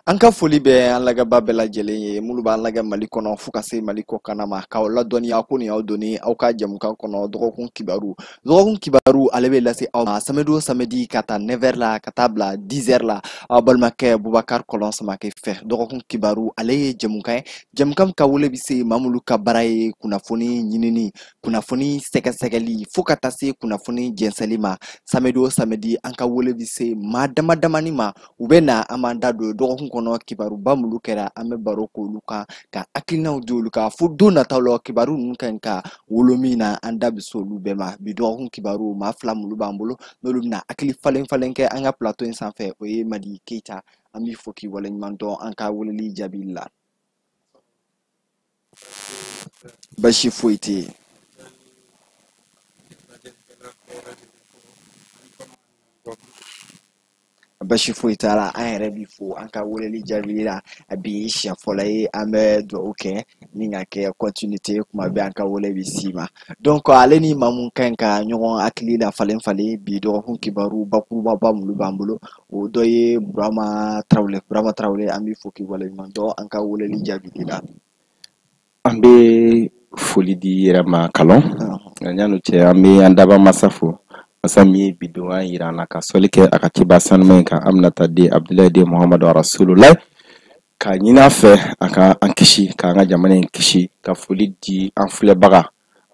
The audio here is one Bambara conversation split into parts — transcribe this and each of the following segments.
An ka foli bɛ an lagɛba bɛɛ lajɛlen ye minnu b'an lagɛ Mali kɔnɔ fo ka se Mali kɔkan ma k'aw ladɔnniya ko nin y'aw donni aw ka jamukan kɔnɔ dɔgɔkun kibaru ale bɛ lase aw ma samedi o samedi ka taa 9h la ka taa bila 10h la aw balimakɛ Bubakari Kɔlɔn Samake fɛ dɔgɔkun kibaru ale ye jamukan ka wele bɛ se maa minnu ka baara ye kunnafoni ɲinini kunnafoni sɛgɛsɛgɛli fo ka taa se kunnafoni jɛnsɛnli ma samedi o samedi an ka wele bɛ se maa damadamani ma u bɛ na an b'an da don dɔgɔkun kɔnɔ kibaruba minnu kɛra an bɛ baro k'olu kan ka hakilinaw di olu kan fo don nataw la kibaru ninnu kan ka wolo min na an da bɛ se olu bɛɛ ma bi dɔgɔkun kibaru maa fila minnu b'an bolo n'olu bɛna hakili falen kɛ an ka plateau in sanfɛ o ye Madi Keyita an b'i fo k'i waleɲuman dɔn an ka weleli jaabi la basi foyi tɛ yen. Basi foyi t'a la an yɛrɛ b'i fo an ka weleli jaabi la a bi siɲɛ fɔlɔ ye an bɛ dugawu kɛ ni ka kɛ continuité kuma bɛɛ an ka wele bɛ s'i ma donc ale ni maa mun ka ɲi ka ɲɔgɔn hakili la falen bi dɔgɔkun kibaru bakurubaba minnu b'an bolo o dɔ ye Burama Tarawele an b'i fo k'i waleɲuman dɔn an ka weleli jaabi la. An bɛ foli di yɛrɛ ma kalon yan'o cɛ an bɛ an daba masa fo masa min ye bidon an yira an na ka sɔli kɛ a ka ciba sanuman in kan Aminata den Abdulayi den Muhamadu Rasululayi ka ɲini a fɛ a ka an kisi ka an ka jamana in kisi ka foli di an filɛbaga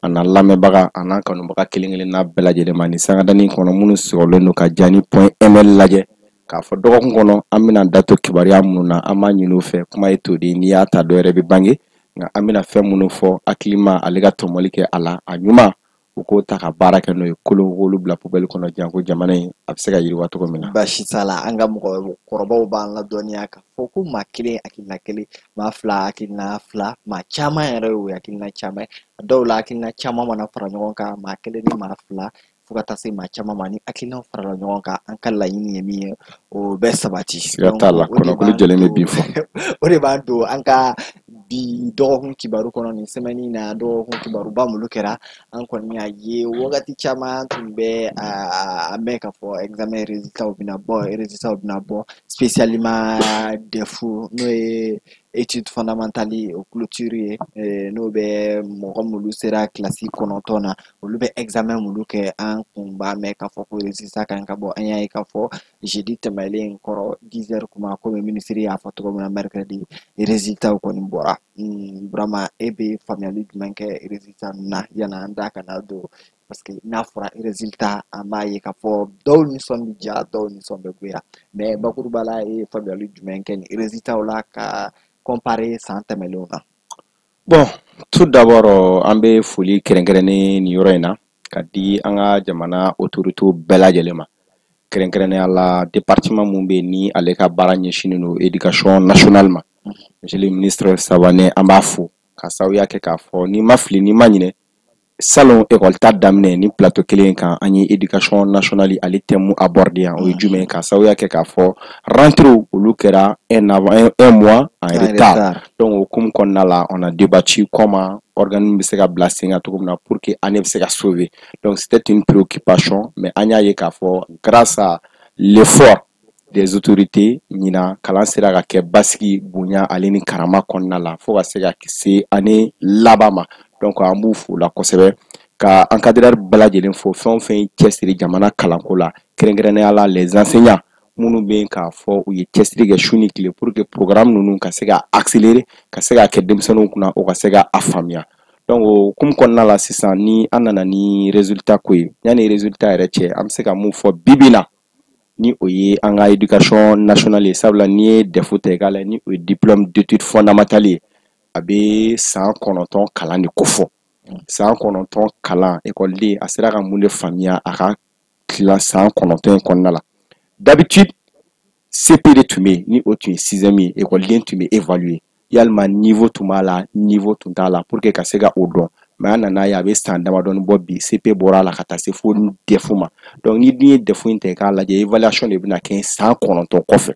a n'an lamɛnbaga a n'an kanubaga kelen n'a bɛɛ lajɛlen ma ni sangadani kɔnɔ minnu sɔgɔlen don ka Jani .ml lajɛ k'a fɔ dɔgɔkun kɔnɔ an bɛna da to kibaruya minnu na an b'a ɲini u fɛ kuma ye to de n'i y'a ta dɔ yɛrɛ bɛ bange nka an bɛna fɛn minnu fɔ hakilima ale ka tɔmɔli kɛ a la a ɲuman u k'o ta ka baara kɛ n'o ye kolon wolo bila poubelle kɔnɔ janko jamana in a bɛ se ka yiriwa cogo min na. Basi t'a la an ka mɔgɔkɔrɔbaw b'an ladɔnniya k'a fɔ ko maa kelen hakilina kelen maa fila hakilina fila maa caman yɛrɛ y'o hakilina caman a dɔw la hakilina caman mana fara ɲɔgɔn kan maa kelen ni maa fila fo ka taa se maa caman ma ni hakilinaw farala ɲɔgɔn kan an ka laɲini ye min ye o bɛ sabati. Siga t'a la kɔnɔkulu jɛlen bɛ bin fɔ. O de b'an don an ka bi dɔgɔkun kibaru kɔnɔ nin semaine na dɔgɔkun kibaruba minnu kɛra an kɔni y'a ye wagati caman tun bɛ a mɛn k'a fɔ examen résultats bɛna bɔ spécialement DEF n'o ye étude fondamentale o clôture ye n'o bɛ mɔgɔ minnu sera kilasi 9 na olu bɛ examen minnu kɛ an kun b'a mɛn k'a fɔ ko résultat kan ka bɔ an y'a ye k'a fɔ jeudi tɛmɛnen kɔrɔ 10h kuma komi ministre y'a fɔ cogo min na mercredi résultats kɔni bɔra vraiment e bɛ faamuyali jumɛn kɛ résultats ninnu na yan'an da kana don parce que n'a fɔra résultat an b'a ye k'a fɔ dɔw nisɔn bɛ diya dɔw nisɔn bɛ goya mais bakuruba la e ye faamuyali jumɛn kɛ nin résultats la ka comparer san tɛmɛnlenw na. Bon tout d'abord an bɛ foli kɛrɛnkɛrɛnnen nin yɔrɔ in na ka di an ka jamana autorités bɛɛ lajɛlen ma kɛrɛnkɛrɛnnenya la département mun bɛ ni ale ka baara ɲɛsinnen don éducation nationale ma monsieur le ministre Sabanɛ an b'a fo ka sababuya kɛ k'a fɔ ni ma fili ni ma ɲinɛ salon école ta daminɛ ni plateau kelen kan an ye éducation nationale ale thème abordé yan o ye jumɛn ka sababuya kɛ k'a fɔ rentrée olu kɛra un mois en retard donc o hukumu kɔnɔna la on a débattu comment organisme bɛ se ka bila sen kan cogo min na pour que année bɛ se ka sauver donc c'était une préoccupation mais an y'a ye k'a fɔ grâce à l'effort des autorités ɲina kalan sera ka kɛ basigi bonya ale ni karama kɔnɔna la fo ka se ka se année laban ma donc an b'u fo la kosɛbɛ ka encadreur bɛɛ lajɛlen fo fɛn o fɛn cɛsiri jamana kalanko la kɛrɛnkɛrɛnnenya la les enseignants minnu bɛ k'a fɔ u ye cɛsiri kɛ su ni tile pour que programme ninnu ka se ka accélérer ka se ka kɛ denmisɛnninw kunna o ka se ka a faamuya donc o hukumu kɔnɔna la sisan ni an nana ni résultat ko ye yanni résultat yɛrɛ cɛ an bɛ se ka mun fɔ bibi na ni o ye an ka éducation nationale ye sabula n'i ye DEF ta i k'a lajɛ ni o ye diplôme d'études fondamentales ye a bɛ san 9 kalan de kofɔ san 9 kalan ekɔliden a sera ka mun de faamuya a ka tila san 9 in kɔnɔna la d'habitude CP de tun bɛ yen ni o tun ye 6e ye ekɔliden tun bɛ évaluer yalima niveau tun b'a la niveau tun t'a la pour que ka se ka o dɔn mais an nana ye a bɛ san damadɔni bɔ bi CP bɔra la ka taa se fo DEF ma donc ni dun ye DEF in ta i k'a lajɛ évaluation de bɛna kɛ san 9 kɔfɛ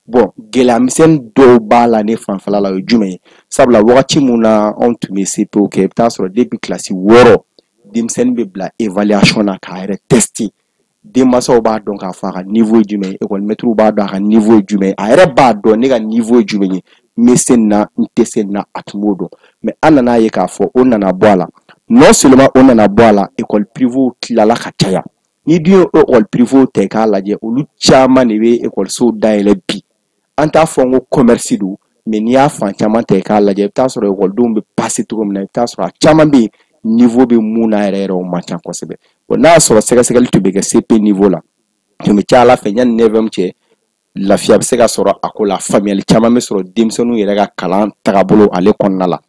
bon gɛlɛyamisɛnnin dɔw b'a la ne fanfɛla la o ye jumɛn ye sabula wagati mun na anw tun bɛ CPO kɛ i bɛ taa sɔrɔ depuis kilasi 6 denmisɛnnin bɛ bila évaluation na k'a yɛrɛ tester denmansaw b'a dɔn k'a fɔ a ka niveau ye jumɛn ye, école maître b'a dɔn a ka niveau ye jumɛn ye, a yɛrɛ b'a dɔn ne ka niveau ye jumɛn ye, n bɛ se nin na n tɛ se nin na a tun b'o dɔn. Mais an nan'a ye k'a fɔ o nana bɔ a la, non seulement o nana bɔ a la, école privée tilala ka caya. Ni dun ye école privée ta k'a lajɛ, olu caman de bɛ écolesow dayɛlɛ bi. An t'a fɔ n ko commerce don, mais n'i y'a fan caman ta k'a lajɛ, i bɛ t'a sɔrɔ écoledenw bɛ passer cogo min na, i bɛ t'a sɔrɔ a caman bɛ yen niveau bɛ mun na yɛrɛ yɛrɛ o man ca kosɛbɛ. Bon n'a y'a sɔrɔ sɛgɛsɛgɛli tun bɛ kɛ CP niveau la, tun bɛ ca Ala fɛ yanni 9e cɛ, lafiya bɛ se ka sɔrɔ a ko la, faamuyali caman bɛ sɔrɔ denmisɛnninw yɛrɛ ka kalan tagabolo ale kɔnɔna la.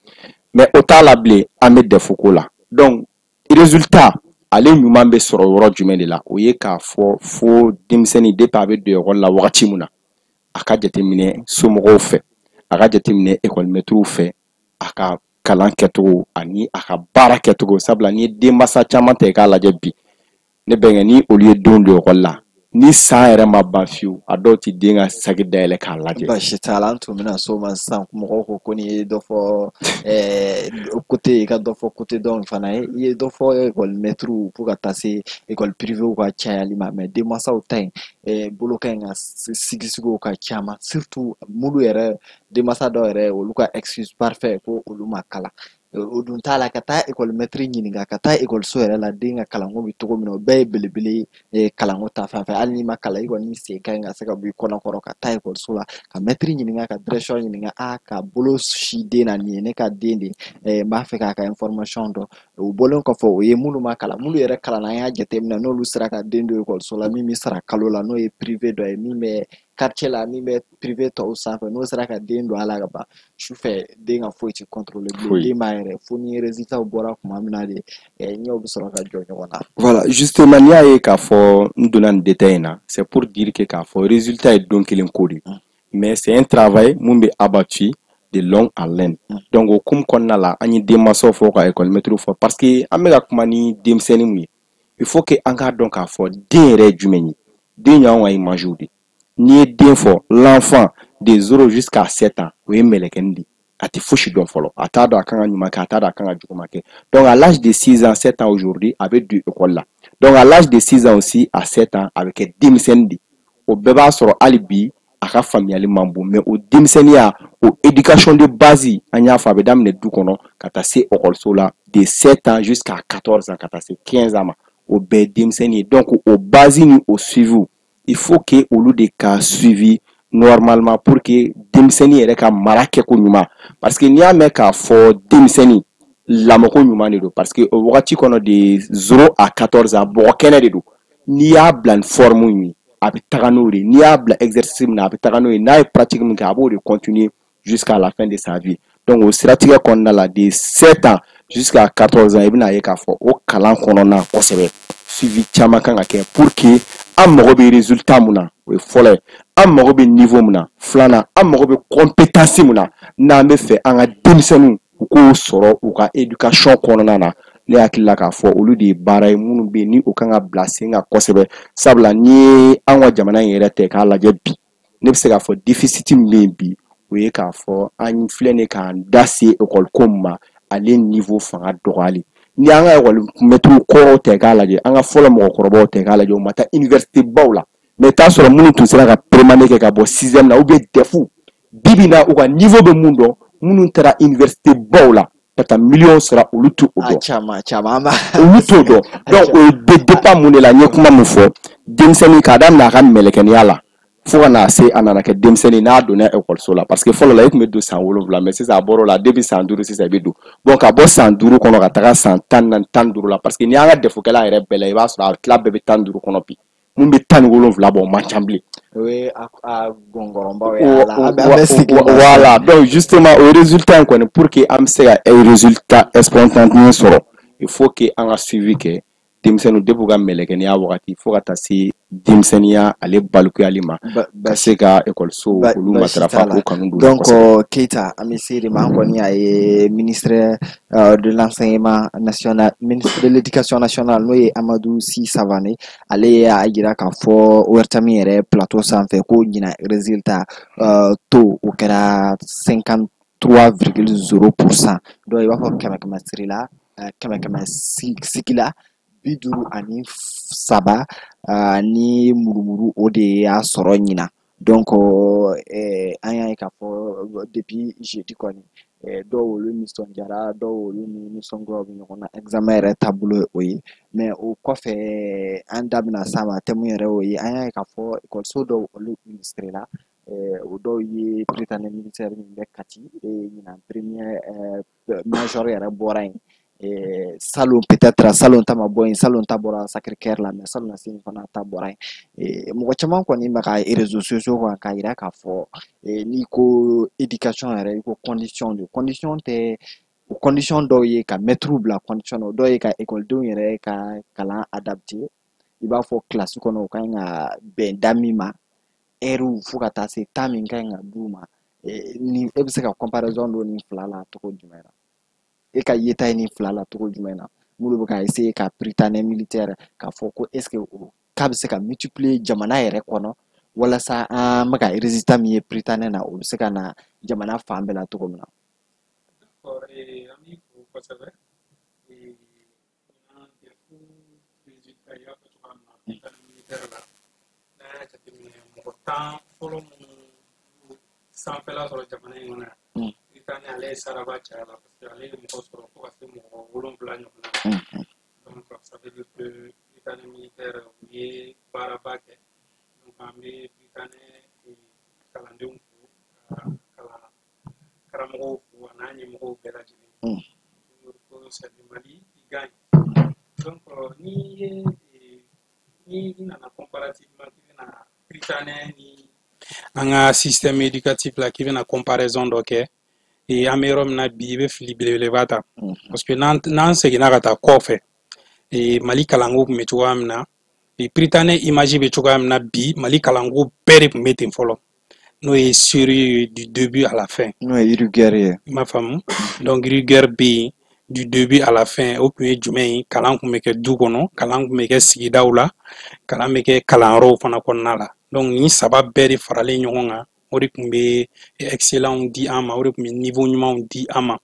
Mais o t'a la bilen, an bɛ dɛfu ko la. Donc résultat ale ɲuman bɛ sɔrɔ yɔrɔ jumɛn de la, o ye k'a fɔ fo denmisɛnnin depuis a bɛ don école la wagati min na, a ka jateminɛ somɔgɔw fɛ, a ka jateminɛ école maîtres fɛ, a ka kalan kɛcogo ani a ka baara kɛcogo. Sabula ni ye denmansa caman ta k'a lajɛ bi, ne bɛnkɛ ni olu ye denw don école la, ni san yɛrɛ ma ban fiyewu, a dɔw ti den ka sagi dayɛlɛ k'a lajɛ. Baasi t'a la, an tun bɛna s'o ma sisan, mɔgɔw ko ko n'i ye dɔ fɔ côté i ka dɔ fɔ côté dɔn fana ye, i ye dɔ fɔ école maître fo ka taa se école privée ka cayali ma, mais denmansaw ta in bolo ka ɲi ka sigisigiw ka caman, surtout mulu yɛrɛ denmansa dɔw yɛrɛ olu ka excuse parfait ko olu ma kalan. O dun t'a la ka taa école maître ɲininka, ka taa écoleso yɛrɛ la den ka kalanko bɛ cogo min na, o bɛɛ ye belebele kalanko ta fan fɛ. Hali n'i ma kalan, i kɔni sen ka ɲi ka se ka bɔ i kɔnɔkɔrɔ ka taa écoleso la, ka maître ɲininka, ka direction ɲininka, ka bolo si den na, nin ye ne ka den de n b'a fɛ k'a ka information dɔn. O bɔlen kɔfɛ o ye minnu ma kalan, minnu yɛrɛ kalanna an y'a jateminɛ n'olu sera ka den don écoleso la min bɛ sara kalo la, n'o ye privé dɔ ye, min bɛ quartier la, min bɛ privé tɔw sanfɛ, n'o sera ka den don a la ka ban, sufɛ den ka foyi tɛ contrôler bilen, den b'a yɛrɛ fo ni résultat bɔra tuma min na de ɲɛw bɛ sɔrɔ ka jɔ ɲɔgɔn na. Voilà, justement n'i y'a ye k'a fɔ n donna nin détail in na, c'est pour dire que k'a fɔ résultat ye don kelen ko de, mais c'est un travail mun bɛ abattu de longue haleine. Donc o hokumu kɔnɔna la an ye denmansaw fɔ ka école maître fɔ, parce que an bɛ ka kuma ni denmisɛnnin mun ye, il faut que an k'a dɔn k'a fɔ den yɛrɛ ye jumɛn ye. Den y'anw ka image de. N'i ye den fɔ, l'enfant de 0 jusqu'à 7 ans, o ye mɛlɛkɛnin de. A tɛ fosi dɔn fɔlɔ, a t'a dɔn a kan ka ɲuman kɛ, a t'a dɔn a kan ka juguman kɛ. Donc à l'âge de 6 ans, 7 ans aujourd'hui, a bɛ don école la. Donc à l'âge de 6 ans aussi, à 7 ans, a bɛ kɛ denmisɛnnin de. O bɛɛ b'a sɔrɔ hali bi a ka faamuyali man bon, mais o denmisɛnninya, o éducation de base an y'a fɔ a bɛ daminɛ du kɔnɔ ka taa se écoleso la de 7 ans jusqu'à 14 ans ka taa se 15 ans ma, o bɛɛ ye denmisɛnnin ye. Donc o base ni o suivi, il faut que olu de ka suivi normalement pour que denmisɛnnin yɛrɛ ka mara kɛko ɲuman, parce que n'i y'a mɛn k'a fɔ denmisɛnnin lamɔko ɲuman de don, parce que o wagati kɔnɔ de 0 à 14 ans bɔgɔ kɛnɛ de don. N'i y'a bila ni forme ye a bɛ taga n'o de, n'i y'a bila exercice min na a bɛ taga n'o ye, n'a ye pratique min kɛ a b'o de continuer jusqu'à la fin de sa vie. Donc o siratigɛ kɔnɔna la de 7 ans jusqu'à 14 ans i bɛna ye k'a fɔ o kalan kɔnɔna kosɛbɛ suivi caman kan ka kɛ pour que an mago bɛ résultat mun na, o ye fɔlɔ ye, an mago bɛ niveau mun na, filanan an mago bɛ compétence mun na, n'an bɛ fɛ an ka denmisɛnninw u k'o sɔrɔ u ka éducation kɔnɔna na. Ne hakili la k'a fɔ olu de ye baara ye minnu bɛ yen ni o kan ka bila sen kan kosɛbɛ, sabula n'i ye an ka jamana in yɛrɛ ta k'a lajɛ bi, ne bɛ se k'a fɔ déficit min bɛ yen bi, o ye k'a fɔ an filɛ nin k'an da se école ko min ma, ale niveau fanga dɔgɔyali. Ni an ka école maître kɔrɔw ta k'a lajɛ, an ka fɔlɔ mɔgɔkɔrɔbaw ta k'a lajɛ, o ma taa université baw la, mais t'a sɔrɔ minnu tun sera ka permanent kɛ ka bɔ 6e na ou bien DEF, bi bi in na u ka niveau bɛ mun dɔn, minnu taara université baw la ka taa miliyɔn sara olu t'o dɔn, caman ba olu t'o dɔn. Donc o bɛ dépend mun de la, n ye kuma mun fɔ, denmisɛnnin k'a daminɛ a ka mɛlɛkɛniya la fo ka n'a se a nana kɛ denmisɛnnin n'a donna écoleso la, parce que fɔlɔ la i tun bɛ don san 7, mais sisan a bɔr'o la depuis san 5 sisan i bɛ don. Bon ka bɔ san 5 kɔnɔ ka taga san 14 15 la, parce que n'i y'an ka DEF-kɛla yɛrɛ bɛɛ la i b'a sɔrɔ a tila bɛɛ bɛ 15 kɔnɔ bi, mun bɛ 17 bɔ o man ca bilen. Voilà, donc justement au résultat kɔni pour que an bɛ se ka résultat spontané sɔrɔ, il faut que an ka suivi kɛ denmisɛnninw depuis u ka mɛlɛkɛniya wagati fo ka taa se denmisɛnniya ale balukuyali ma, ka se ka écoleso olu matarafa k'u kanu don. Donc Keita an bɛ se de ma, an kɔni y'a ye ministre de l'enseignement national, ministre de l'éducation nationale n'o ye Amadou Sy Savané, ale y'a jira k'a fɔ ORTM yɛrɛ plateau sanfɛ ko ɲina résultat taux o kɛra 53,0%, donc i b'a fɔ kɛmɛ kɛmɛ sigi la 53 ni murumuru o de y'a sɔrɔ ɲina donc an y'a ye k'a fɔ depuis jeudi kɔni dɔw olu nisɔndiyara dɔw olu ni nisɔngoyaw bɛ ɲɔgɔn na examen yɛrɛ taabolo ye o ye mais o kɔfɛ an da bɛna s'a ma thème yɛrɛ y'o ye an y'a ye k'a fɔ ekɔliso dɔw olu ministre la o dɔw ye prytanée militaire min bɛ Kati ɲinan premier major yɛrɛ bɔra yen salon peut-être salon ta ma bɔ yen salon ta bɔra Sacré-Cœur la mais salon Aseni fana ta bɔra yen mɔgɔ caman kɔni bɛ ka réseaux sociaux kan k'a yira k'a fɔ n'i ko éducation yɛrɛ i ko condition de condition tɛ o condition dɔw ye ka maître bila condition na dɔw ye ka ekɔlidenw yɛrɛ ka kalan adapté i b'a fɔ kilasi kɔnɔ u ka ɲi ka bɛn da min ma heure fo ka taa se temps min ka ɲi ka d'u ma ni e bɛ se ka comparaison dɔ nin fila la cogo jumɛn na e ka yeta ye nin fila la cogo jumɛn na minnu bɛ ka essayer ka prytanée militaire k'a fɔ ko est ce que k'a bɛ se ka multiplier jamana yɛrɛ kɔnɔ walasa an bɛ ka résultat min ye prytanée na o bɛ se ka na jamana fan bɛɛ la cogo min na. D'accord, an b'i fo kosɛbɛ an defu résultat y'a fɔ cogoya min na prytanée militaire la n'an y'a jateminɛ mɔgɔ 10 fɔlɔ minnu sanfɛla sɔrɔ jamana in kɔnɔ yan prytanée ale ye saraba caya la parce que ale ye mɔgɔ sɔrɔ fo ka se mɔgɔ 7 ɲɔgɔn na donc ça veut dire que prytanée militaire u ye baaraba kɛ donc an bɛ prytanée kalandenw fo ka kalan karamɔgɔw fo a n'a ɲɛmɔgɔw bɛɛ lajɛlen ko c'est le Mali qui gagne donc ni nana comparativement k'i bɛna prytanée ni an ka système éducatif la k'i bɛna comparaison dɔ kɛ an bɛ yɔrɔ min na bi i bɛ fili belebeleba ta parce que n'an seginna ka taa kɔfɛ Mali kalanko tun bɛ cogoya min na prytanée image bɛ cogoya min na bi Mali kalanko bɛɛ de tun bɛ ten fɔlɔ n'o ye sérieux du début à la fin. N'o ye rigueur ye. I m'a faamu donc rigueur bɛ yen du début à la fin o tun ye jumɛn ye kalan tun bɛ kɛ du kɔnɔ kalan tun bɛ kɛ sigidaw la kalan bɛ kɛ kalanyɔrɔw fana kɔnɔna la donc ni saba bɛɛ de faralen ɲɔgɔn kan o de tun bɛ excellence di an ma o de tun bɛ niveau ɲumanw di an ma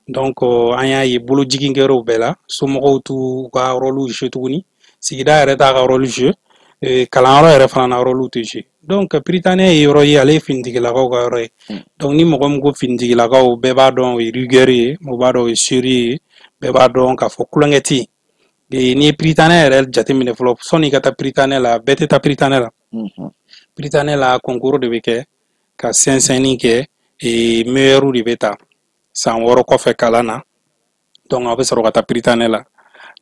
donc an y'a ye bolojigikɛlaw bɛɛ la somɔgɔw t'u ka rôle jouer tuguni sigida yɛrɛ t'a ka rôle jouer kalanyɔrɔ yɛrɛ fana na rôle tɛ jouer donc prytanée ye yɔrɔ ye ale ye finitigilakaw ka yɔrɔ ye donc ni mɔgɔ min ko finitigilakaw bɛɛ b'a dɔn o ye rigueur ye o b'a dɔn o ye sérieux ye bɛɛ b'a dɔn k'a fɔ kulonkɛ tɛ yen n'i ye prytanée yɛrɛ jateminɛ fɔlɔ sɔnni i ka taa prytanée la bɛɛ tɛ taa prytanée la prytanée la concours de bɛ kɛ ka sɛnsɛnni kɛ meilleur de bɛ ta san 6 kɔfɛ kalan na donc a bɛ sɔrɔ ka taa prytanée la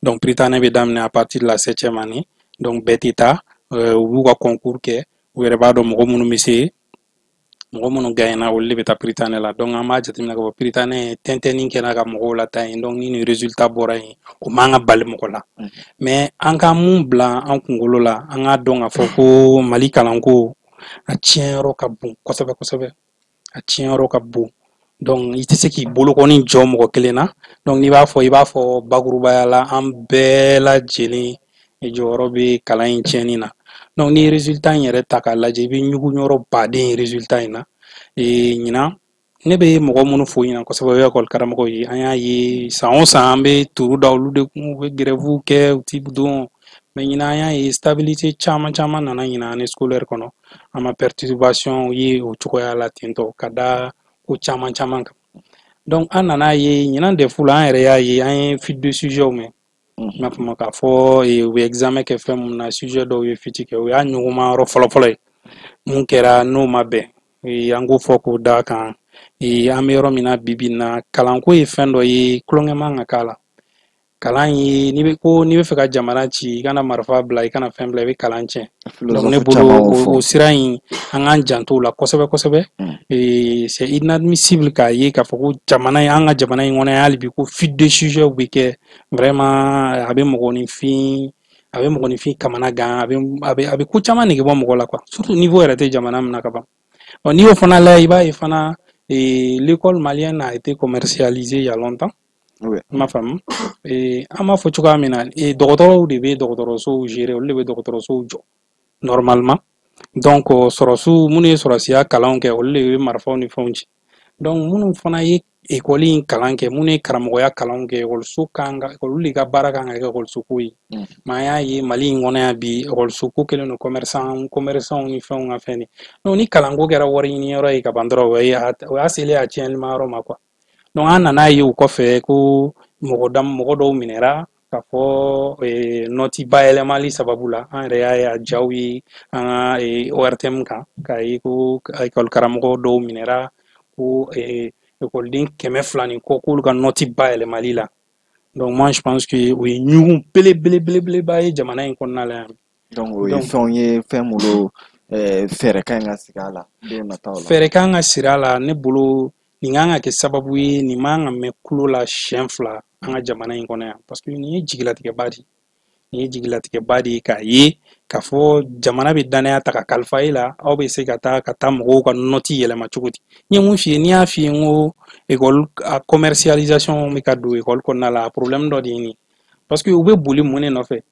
donc prytanée bɛ daminɛ à partir de la 7e année donc bɛɛ tɛ taa u b'u ka concours kɛ u yɛrɛ b'a dɔn mɔgɔ minnu bɛ se mɔgɔ minnu gagnera olu de bɛ taa prytanée la donc an b'a jateminɛ ka fɔ prytanée tɛntɛnni kɛra ka mɔgɔw lataa yen donc ni nin résultat bɔra yen o man ka bali mɔgɔ la mais an ka mun bila an kunkolo la an k'a dɔn k'a fɔ ko Mali kalanko a tiɲɛyɔrɔ ka bon kosɛbɛ kosɛbɛ a tiɲɛyɔrɔ ka bon donc i tɛ se k'i bolokɔni jɔ mɔgɔ kelen na donc n'i b'a fɔ bakurubaya la an bɛɛ lajɛlen jɔyɔrɔ bɛ kalan in tiɲɛni na donc ni résultat in yɛrɛ ta k'a lajɛ i bɛ ɲuguɲɔrɔ baden ye résultat in na ɲinan ne bɛ mɔgɔ minnu fo ɲinan kosɛbɛ o ye école karamɔgɔw ye an y'a ye san o san an bɛ turu da olu de kun u bɛ grève kɛ u ti don mais ɲinan an y'a ye stabilité caman caman nana ɲinan année scolaire kɔnɔ an ma perturbation ye o cogoya la tentɔ ka da ko caman caman kan donc an nana ye ɲinan DEF la an yɛrɛ y'a ye an ye fiche de sujet mɛn n b'a fɔ k'a fɔ u bɛ examen kɛ fɛn mun na sujet dɔw ye fiche kɛ o y'a ɲɔgɔnma yɔrɔ fɔlɔ ye mun kɛra n'o ma bɛn an k'o fɔ k'o da kan an bɛ yɔrɔ min na bi na kalanko ye fɛn dɔ ye kulonkɛ man ka k'a la kalan ye n'i bɛ fɛ ka jamana ci i kana marifa bila i kana fɛn bila i bɛ kalan tiɲɛ donc ne bolo o sira in an k'an janto la kosɛbɛ kosɛbɛ c'est inadmissible k'a ye k'a fɔ ko jamana in an ka jamana in kɔnɔ hali bi ko fiche de sujet bɛ kɛ vraiment a bɛ mɔgɔninfin kamana gan a bɛ ko caman nege bɔ mɔgɔ la quoi surtout niveau yɛrɛ tɛ jamana min na ka ban n'i y'o fana layɛ i b'a ye fana l'école malienne a été commercialisée il y a longtemps i m'a faamu an b'a fɔ cogoya min na dɔgɔtɔrɔw de bɛ dɔgɔtɔrɔsow gérer olu de bɛ dɔgɔtɔrɔsow jɔ normalement donc sɔrɔsiw minnu ye sɔrɔsiya kalanw kɛ olu de bɛ marifaw ni fɛnw ci donc minnu fana ye ekɔli in kalan kɛ minnu ye karamɔgɔya kalanw kɛ ekɔliso kan ka olu de ka baara kan ka kɛ ekɔliso ko ye mais an y'a ye mali in kɔnɔ yan bi ekɔliso ko kɛlen don commerçants ni fɛnw ka fɛn de donc ni kalanko kɛra wari ɲini yɔrɔ ye ka ban dɔrɔn o y'a selen a tiɲɛlima yɔrɔ ma quoi donc an nana ye o kɔfɛ ko mɔgɔ dɔw minɛra k'a fɔ nɔti bayɛlɛmali sababu la an yɛrɛ y'a ye a jaw ye an ka ORTM kan k'a ye ko ekɔli karamɔgɔ dɔw minɛra ko écoleden 200 ni kɔ k'olu ka nɔti bayɛlɛmali la donc moi je pense que o ye ɲugun belebeleba ye jamana in kɔnɔna la yan donc o ye fɛnw ye fɛn minnu fɛɛrɛ kan ka sigi a la don nataw la fɛɛrɛ kan ka siri a la ne bolo nin kan ka kɛ sababu ye nin man ka mɛn tulo la siɲɛ 2 an ka jamana in kɔnɔ yan parce que nin ye jigilatigɛba de ye k'a ye k'a fɔ jamana bɛ danaya ta ka kalifa e la aw bɛ se ka taa mɔgɔw ka nɔti yɛlɛma cogo di n ye mun f'i ye n'i y'a f'i ye n ko école a commercialisation bɛ ka don école kɔnɔna la problème dɔ de ye nin parce que u bɛ boli mun de nɔfɛ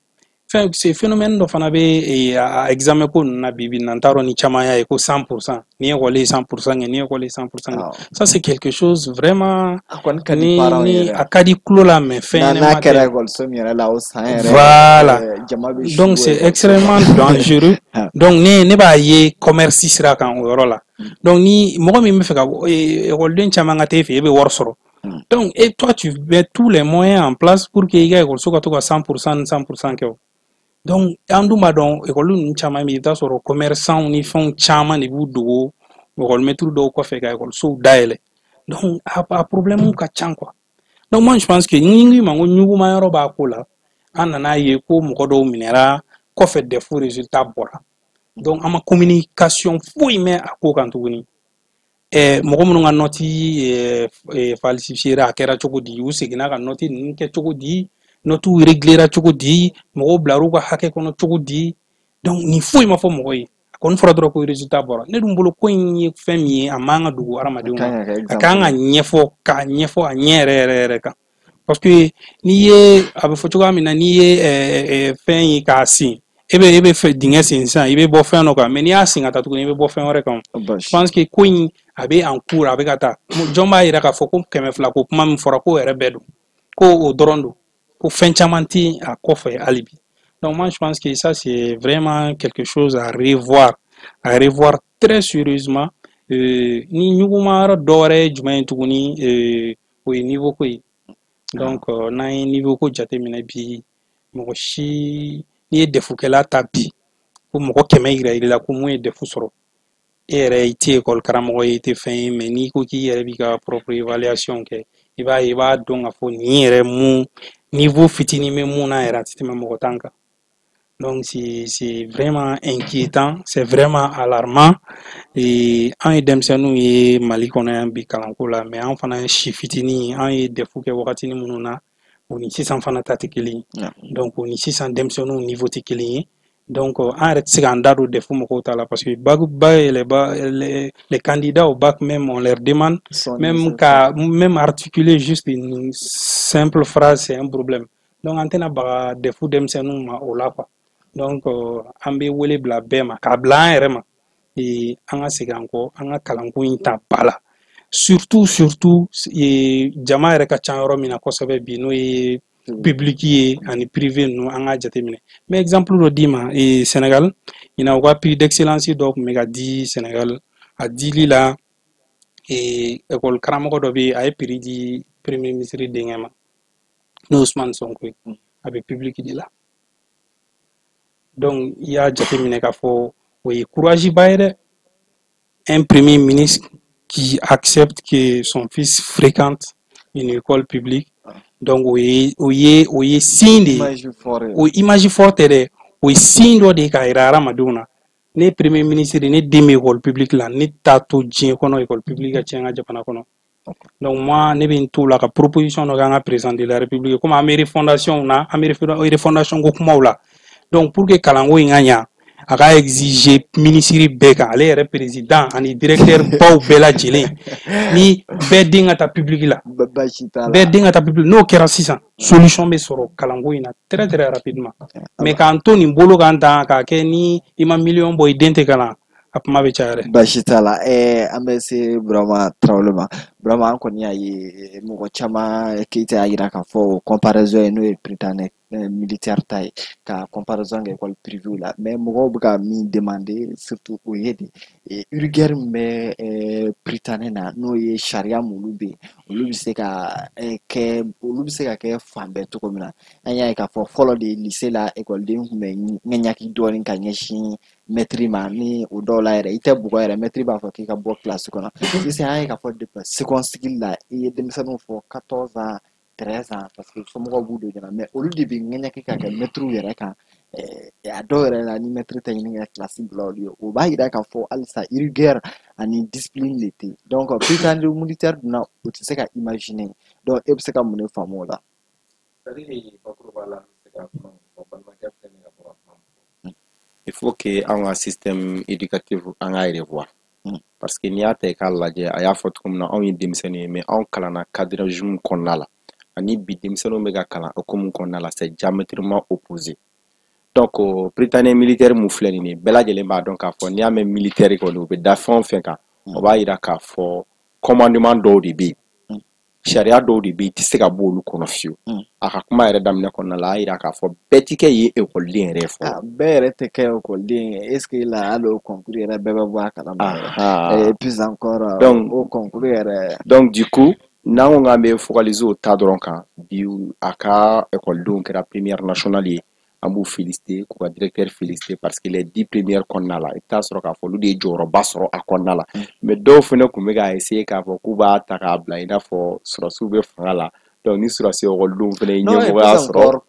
c'est phénomène dɔ fana bɛ examen ko ninnu na bi n t'a dɔn ni caman y'a ye ko 100% ni école ye 100% kɛ ni école ye 100% kɛ ça c'est quelque chose vraiment ni a ka di tulo la mais fɛn n'a kɛra école min yɛrɛ la o san yɛrɛ voilà donc c'est extrêmement dangereux donc ne b'a ye commerce sira kan o yɔrɔ la donc ni mɔgɔ min bɛ fɛ ka écoleden caman ka t'e fɛ e bɛ wari sɔrɔ donc et toi tu mets tous les moyens en place pour que i ka écoliso ka to ka 100% kɛ o donc an dun b'a dɔn école ninnu caman bɛ i bɛ taa sɔrɔ commerçants ni fɛnw caman de b'u dogo école-maître dɔw kɔfɛ ka écolisow dayɛlɛ donc a problème ka ca quoi donc moi je pense que ni ma ko ɲuguma yɔrɔ b'a ko la an nana ye ko mɔgɔ dɔw minɛra kɔfɛ DEF résultat bɔra donc an ma communication foyi mɛn a ko kan tuguni mɔgɔ minnu ka nɔti falsifiera a kɛra cogo di u seginna ka nɔti ninnu kɛ cogo di nɔtiw réglera cogo di mɔgɔw bilar'u ka hakɛ kɔnɔ cogo di donc ni foyi ma fɔ mɔgɔ ye a kɔni fɔra dɔrɔn ko résultat bɔra ne dun bolo ko in ye fɛn min ye a man ka dogo hadamadenw ma a kan ka ɲɛfɔ k'a ɲɛfɔ a ɲɛ yɛrɛ kan parce que n'i ye a bɛ fɔ cogoya min na n'i ye fɛn ye k'a sin e bɛ fɛ dingɛ sen sisan i bɛ bɔ fɛn dɔ kan mais n'i y'a sin ka taa tuguni i bɛ bɔ fɛn wɛrɛ kan je pense que ko in a bɛ en cours a bɛ ka taa jɔn b'a yira k'a fɔ ko 200 ko kuma min fɔra ko yɛrɛ bɛɛ don ko o dɔrɔn don ko fɛn caman tɛ a kɔfɛ hali bi donc moi je pense que ça c'est vraiment quelque chose à revoir très sérieusement ni ɲuguma yɔrɔ dɔ wɛrɛ ye jumɛn ye tuguni o ye niveau ko ye donc n'an ye niveau ko jateminɛ bi mɔgɔ si n'i ye defukɛla ta bi ko mɔgɔ 100 yira i la ko mun ye defu sɔrɔ e yɛrɛ i tɛ école karamɔgɔ ye i tɛ fɛn ye mais n'i ko k'i yɛrɛ b'i ka propre évaluation kɛ i b'a dɔn k'a fɔ nin yɛrɛ mun niveau fitinin bɛ mun na yɛrɛ a tɛ tɛmɛ mɔgɔ 10 kan donc c'est vraiment inquiétant c'est vraiment alarmant an ye denmisɛnninw ye Mali kɔnɔ yan bi kalanko la mais an fana si fitinin an ye defu kɛ wagatinin minnu na o ni sisan fana ta tɛ kelen ye donc o ni sisan denmisɛnninw niveau tɛ kelen ye donc an yɛrɛ tɛ se k'an da don defu mɔgɔw ta la parce que les candidats au bac même on leur demande même articuler juste une simple phrase c'est un problème donc an tɛna baga defu denmisɛnninw ma o la quoi donc an bɛ wele bila bɛɛ ma k'a bila an yɛrɛ ma an ka segin an kɔ an ka kalanko in ta ba la surtout jama yɛrɛ ka ca yɔrɔ min na kosɛbɛ bi n'o ye public ye ani privé ninnu an ka jateminɛ mais exemple dɔ d'i ma Sénégal ɲinan u ka prix d'excellence dɔ tun bɛ ka di Sénégal a dili la école karamɔgɔ dɔ bɛ a ye prix di premier ministre denkɛ ma n'o Ousmane Sonko ye a bɛ public de la donc i y'a jateminɛ k'a fɔ o ye courage ba ye dɛ un premier ministre qui accepte que son fils fréquente une école publique donc o ye signe de o image forte dɛ o ye signe dɔ de k'a yira hadamadenw na ne premier ministre ne den bɛ école publique la ne t'a to diɲɛ kɔnɔ école publique ka tiɲɛ an ka jamana kɔnɔ donc moi ne bɛ n t'o la ka proposition dɔ kɛ an ka président de la république comme an bɛ refondation na an bɛ refondation ko kumaw la donc pour que kalanko in ka ɲa a ka exiger ministre bɛɛ kan ale yɛrɛ président ani directeur baw bɛɛ lajɛlen ni bɛɛ den ka taa public la bɛɛ den ka taa public n'o kɛra sisan solution bɛ sɔrɔ kalanko in na très très rapidement mais k'an to nin bolo kan tan k'a kɛ ni i ma million bɔ i den tɛ kalan a kuma bɛ caya dɛ. Baasi t'a la an bɛ se Burama Tarawele ma vraiment an kɔni y'a ye mɔgɔ caman Keita y'a yira k'a fɔ comparaison ye n'o ye Prytann militaire ta ye ka comparaison kɛ école privée la mais mɔgɔw bɛ ka min demander surtout o ye de rigueur min bɛ Prytann na n'o ye sariya m'olu bɛ yen olu bɛ se ka kɛ fan bɛɛ cogo min na an y'a ye k'a fɔ fɔlɔ de lycée la ekɔliden tun bɛ ŋɛɲaki dɔɔni ka ɲɛsin maître ma ni o dɔw la yɛrɛ i tɛ bugɔ yɛrɛ maître b'a fɔ k'i ka bɔ classe kɔnɔ sisan an ye k'a fɔ depuis seconde cycle la i ye denmisɛnninw fɔ 14 ans 13 ans parce que somɔgɔw b'u don ɲɛna mais olu de bɛ ŋɛɲaki ka kɛ maître yɛrɛ kan a dɔw yɛrɛ la ni maître tɛ ɲini ka classe bila olu ye o b'a yira k'a fɔ halisa rigueur ani discipline de tɛ donc Prytann militaire dunna o tɛ se ka imaginer donc e bɛ se ka mun de faamu o la. Il faut que un système éducatif en aille revoir parce que n'y a pas qu'à la dire à faut comme na on y démissionner mais on calana cadre jum qu'on a là ani bi démissionner méga cala comme qu'on a là c'est diamétralement opposé donc Prytann militaire mouflé ni bela jelen ba donc à fond n'y a même militaire ko do be da fond fait ka on va ira ka fo commandement do de bi sharia dɔw de bɛ yen i tɛ se ka bɔ olu kɔnɔ fiyewu a ka kuma yɛrɛ daminɛ kɔnɔna la a y'a yira k'a fɔ bɛɛ ti kɛ ye ekɔliden yɛrɛ fɔlɔ bɛɛ yɛrɛ tɛ kɛ ekɔliden est ce que la hali o concours yɛrɛ bɛɛ bɛ bɔ a kalama et puis encore o concours yɛrɛ donc du coup n'an ko k'an bɛ focaliser o ta dɔrɔn kan bi a ka ekɔlidenw kɛra première nationale ye an b'u féliciter k'u ka directeur féliciter parce que les 10 premières kɔnɔna la i bɛ taa sɔrɔ k'a fɔ olu de ye jɔyɔrɔba sɔrɔ a kɔnɔna la mais dɔw fana tun bɛ k'a essayer k'a fɔ k'u b'a ta k'a bila i n'a fɔ sɔrɔsiw bɛ fanga la donc ni sɔrɔsi ekɔlidenw fana ye ɲɛmɔgɔya sɔrɔ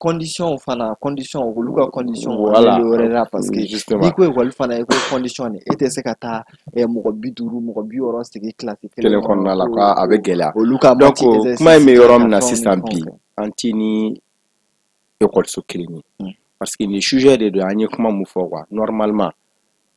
condition olu ka condition voilà parce que n'i ko ekɔli fana i ko condition de e tɛ se ka taa mɔgɔ 50 mɔgɔ 60 sigi classe kelen kɔnɔna la quoi a bɛ gɛlɛya olu ka donc kuma in bɛ yɔrɔ min na sisan bi an ti ni ekɔliso kelen ye parce que ni sujet de don an ye kuma mun fɔ quoi normalement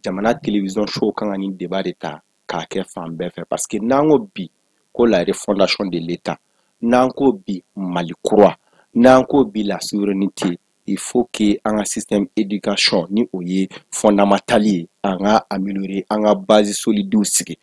jamana télévision show kan ka nin débat de ta k'a kɛ fan bɛɛ fɛ parce que n'an ko bi ko la refondation de l'état n'an ko bi Mali kura n'an ko bi la souveraineté il faut que an ka système éducation ni o ye fondamental ye an ka améliorer an ka base solidew sigi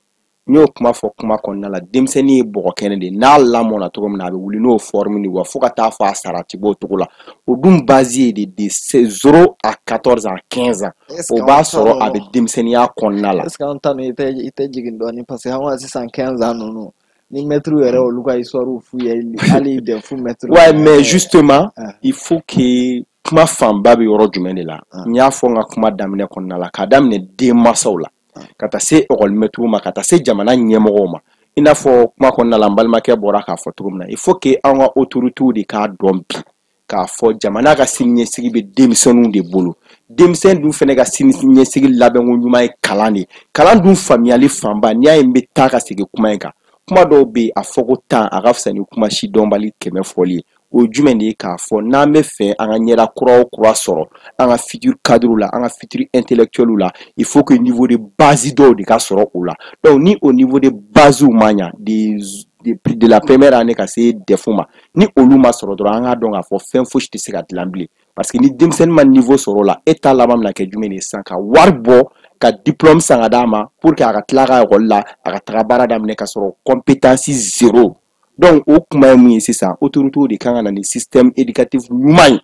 n y'o kuma fɔ kuma kɔnɔna la denmisɛnnin ye bɔgɔ kɛnɛ de n'a lamɔna cogo min na a bɛ wuli n'o forme de wa fo ka taa fɔ a sara ti bɔ o cogo la o dun base ye de 0 à 14 ans 15 ans o b'a sɔrɔ a bɛ denmisɛnninya kɔnɔna la est ce que an ta ninnu i tɛ jigin dɔɔni parce que an ka sisan 15 ans ninnu ni maître yɛrɛ olu ka histoire f'u ye hali defu maître ouais mais justement il faut que kuma fanba bɛ yɔrɔ jumɛn de la n y'a fɔ n ka kuma daminɛ kɔnɔna la k'a daminɛ denmansaw la ka taa se ekɔlimɛtiriw ma ka taa se jamana ɲɛmɔgɔw ma i n'a fɔ kuma kɔnɔna la n balimakɛ bɔra k'a fɔ cogo min na il faut que an ka autorités de k'a dɔn bi k'a fɔ jamana ka siniɲɛsigi bɛ denmisɛnninw de bolo denmisɛn dun fana ka siniɲɛsigi labɛnko ɲuman ye kalan de kalan dun faamuyali fanba n'i y'a ye n bɛ taa ka segin kuma in kan kuma dɔw bɛ yen a fɔ ko 10 a ka fisa ni kuma si dɔnbali 100 fɔli ye o jumɛn de ye k'a fɔ n'an bɛ fɛ an ka ɲɛda kura sɔrɔ an ka futur cadre la an ka futur intellectuel la il faut que niveau de base dɔw de ka sɔrɔ o la donc ni au niveau de base ma ɲa de la première année ka se defu ma ni olu ma sɔrɔ dɔrɔn an ka dɔn k'a fɔ fɛn fosi tɛ se ka dilan bilen parce que ni denmisɛnnin ma niveau sɔrɔ o la e t'a laban mina kɛ jumɛn de ye sisan ka wari bɔ ka diplôme san ka d'a ma pour que a ka tila ka ekɔli la a ka taga baara daminɛ ka sɔrɔ compétence 0 donc o kuma ye mun ye sisan autorités de kan ka na ni système éducatif ɲuman ye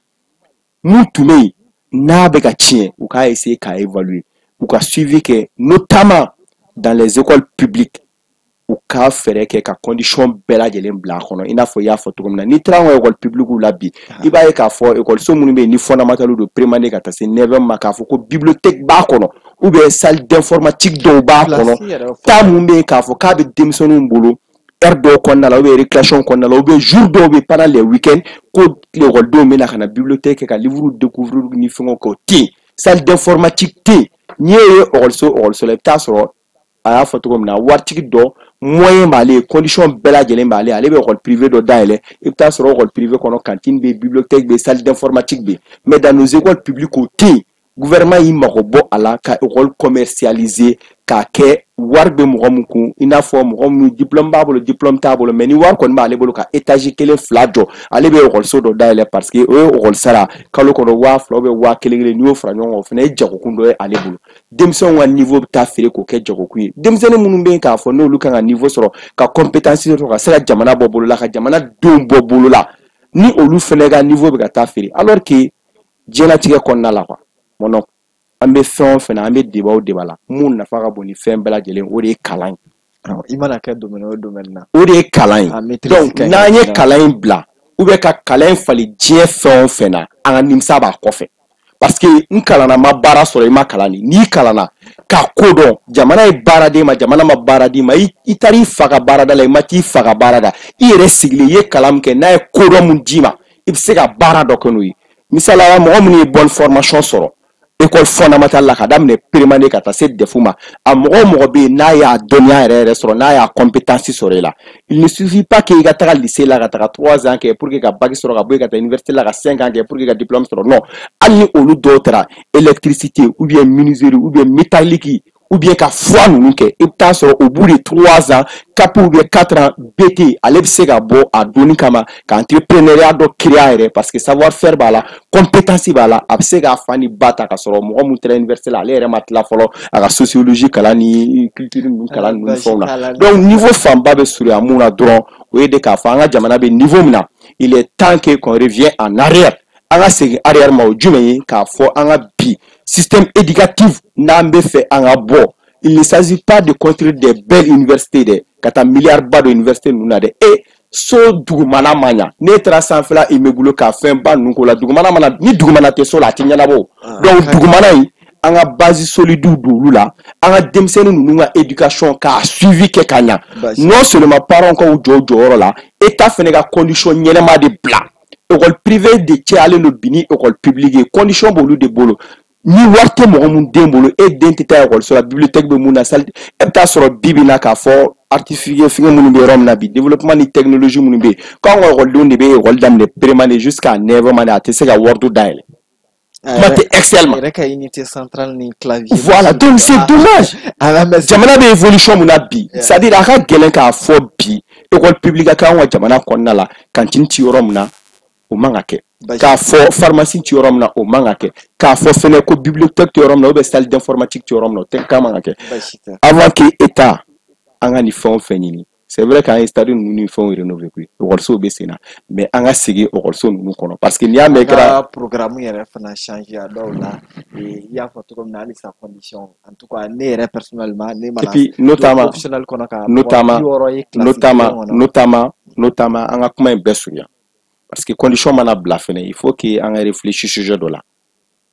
mun tun bɛ yen n'a bɛ ka tiɲɛ u k'a essayer k'a évaluer u ka suivi kɛ notamment dans les écoles publiques u ka fɛɛrɛ kɛ ka condition bɛɛ lajɛlen bila a kɔnɔ i n'a fɔ i y'a fɔ cogo min na n'i taara an ka école publique la bi i b'a ye k'a fɔ écoliso minnu bɛ yen ni fondamental don prémané ka taa se 9e ma k'a fɔ ko bibliothèque b'a kɔnɔ ou bien salle d'informatique dɔw b'a kɔnɔ taa mun bɛ yen k'a fɔ k'a bɛ denmisɛnninw bolo heure dɔw kɔnɔna la ou bien récréation kɔnɔna la ou bien jour dɔw bɛ pendant les week-ends ko ekɔlidenw bɛ na ka na bibliothèque kɛ ka livre découvrir ni fɛngɛw kɛ o tɛ yen salle d'informatique tɛ yen n'i ye ekɔliso la i bɛ taa sɔrɔ a y'a fɔ cogo min na waritigi dɔ moyen b'ale ye condition bɛɛ lajɛlen b'ale ale bɛ école privée dɔ dayɛlɛ i bɛ taa sɔrɔ école privée kɔnɔ cantine bɛ bibliothèque bɛ salle d'informatique bɛ mais dans nos écoles publiques o tɛ yen gouvernement y'i mago bɔ a la ka école commercialiser k'a kɛ wari bɛ mɔgɔ min kun i n'a fɔ mɔgɔ min diplôme b'a bolo diplôme t'a bolo mais ni wari kɔni b'ale bolo ka étage kelen fila jɔ ale bɛ école dɔ dayɛlɛ parce que o ye école sara kalo kɔnɔ 1000 ou bien 1000 n'i y'o fara ɲɔgɔn kan o fana ye jagokun dɔ ye ale bolo denmisɛnw ka niveau bɛ taa feere k'o kɛ jagokun ye denmisɛnnin minnu bɛ yen k'a fɔ n'olu kan ka niveau sɔrɔ ka compétence sɔrɔ ka se ka jamana bɔ bolo la ka jamana denw bɔ bolo la ni olu fana ka niveau bɛ ka taa feere alors que diɲɛlatigɛ kɔnɔna la quoi mon an bɛ fɛn o fɛn na an bɛ débat o débat la mun nafa ka bon ni fɛn bɛɛ lajɛlen o de ye kalan ye i mana kɛ domaine o domaine na o de ye kalan ye donc n'an ye kalan in bila ou bien ka kalan in fali diɲɛ fɛn o fɛn na an ka nimisa b'a kɔfɛ parce que n kalanna ma baara sɔrɔ i ma kalan di n'i kalanna k'a ko dɔn jamana ye baara d'e ma jamana ma baara d'i ma i taara i fa ka baarada la i ma t'i fa ka baara da i yɛrɛ sigilen i ye kalan min kɛ n'a ye ko dɔn mun d'i ma i bɛ se ka baara dɔ kɛ n'o ye misaliyala mɔgɔ minnu ye bonne formation sɔrɔ école fondamentale la ka daminɛ primaire ka taa se DEF ma a mɔgɔ o mɔgɔ bɛ yen n'a y'a dɔnniya yɛrɛ sɔrɔ n'a y'a compétence sɔrɔ i la il ne suffit pas que i ka taga lycée la ka taga 3 ans kɛ pour que ka bac sɔrɔ ka bɔ yen ka taa université la ka 5 ans kɛ pour que ka diplôme sɔrɔ non hali ni olu dɔw taara électricité ou bien menuiserie ou bien métallique ou bien ka foi ninnu kɛ i bɛ taa sɔrɔ au bout de 3 ans cap ou bien 4 ans BT ale bɛ se ka bɔ a donni kama ka entrepreneuriat dɔ créer a yɛrɛ parce que savoir faire b'a la compétence b'a la a bɛ se k'a fa ni ba ta ka sɔrɔ mɔgɔ mun taara université la ale yɛrɛ ma tila fɔlɔ a ka sociologie kalan ni culture ninnu kalan ninnu fɛnw na donc niveau fanba bɛ surunya mun na dɔrɔn o ye de k'a fɔ an ka jamana bɛ niveau min na il est temps que qu'on revient en arrière an ka segin arrière ma o jumɛn ye k'a fɔ an ka bi système éducatif n'an bɛ fɛ an ka bɔ il ne s'agit pas de construire des belles universités dɛ ka taa milliard ba dɔ université ninnu na dɛ so dugumana ma ɲa ne taara sanfɛla immeuble k'a fɛn ba ninnu k'o la dugumana mana ni dugumana tɛ so la a tɛ ɲɛnabɔ donc dugumana in an ka base solide don olu la an ka denmisɛnnin ninnu ka éducation k'a suivi kɛ ka ɲa non seulement parents ka u jɔ o jɔyɔrɔ la état fana ka condition ɲɛnama de bila école privée de cayalen don bi ni école publique ye condition b'olu de bolo ni wari tɛ mɔgɔ mun den bolo e den tɛ taa école so la bibliothèque bɛ mun na salle e bɛ taa sɔrɔ bi bi na k'a fɔ artificiel fɛngɛ minnu bɛ yɔrɔ min na bi développement ni technologie minnu bɛ yen k'anw ka écoledenw de bɛ école daminɛ primaire jusqu'à 9 ans a tɛ se ka wari dɔ dayɛlɛ kuma tɛ Excel ma yɛrɛ ka unité centrale ni clavier voilà donc c'est dommage jamana bɛ évolution mun na bi c'est à dire a ka gɛlɛn k'a fɔ bi école publique ka anw ka jamana kɔnɔna la cantine ti yɔrɔ min na o man ka kɛ k'a fɔ pharmacie ti yɔrɔ min na o man ka kɛ k'a fɔ fɛnɛ ko bibliothèque ti yɔrɔ min na ou bien salle d'informatique ti yɔrɔ min na o tɛ k'a man ka kɛ avant que état an ka ni fɛn o fɛn ɲini c'est vrai qu'an ye stade ninnu ni fɛnw rénover koyi école bɛ sen na mais an ka segin école ninnu kɔnɔ parce que n'i y'a mɛn kɛra programme yɛrɛ fana changer a dɔw la i y'a fɔ cogo min na hali sa condition en tout cas ne yɛrɛ personnellement ne mana et puis notamment an ka kuma in bɛɛ surunya parce que condition mana bila fɛnɛ il faut que an ka réfléchir sujet dɔ la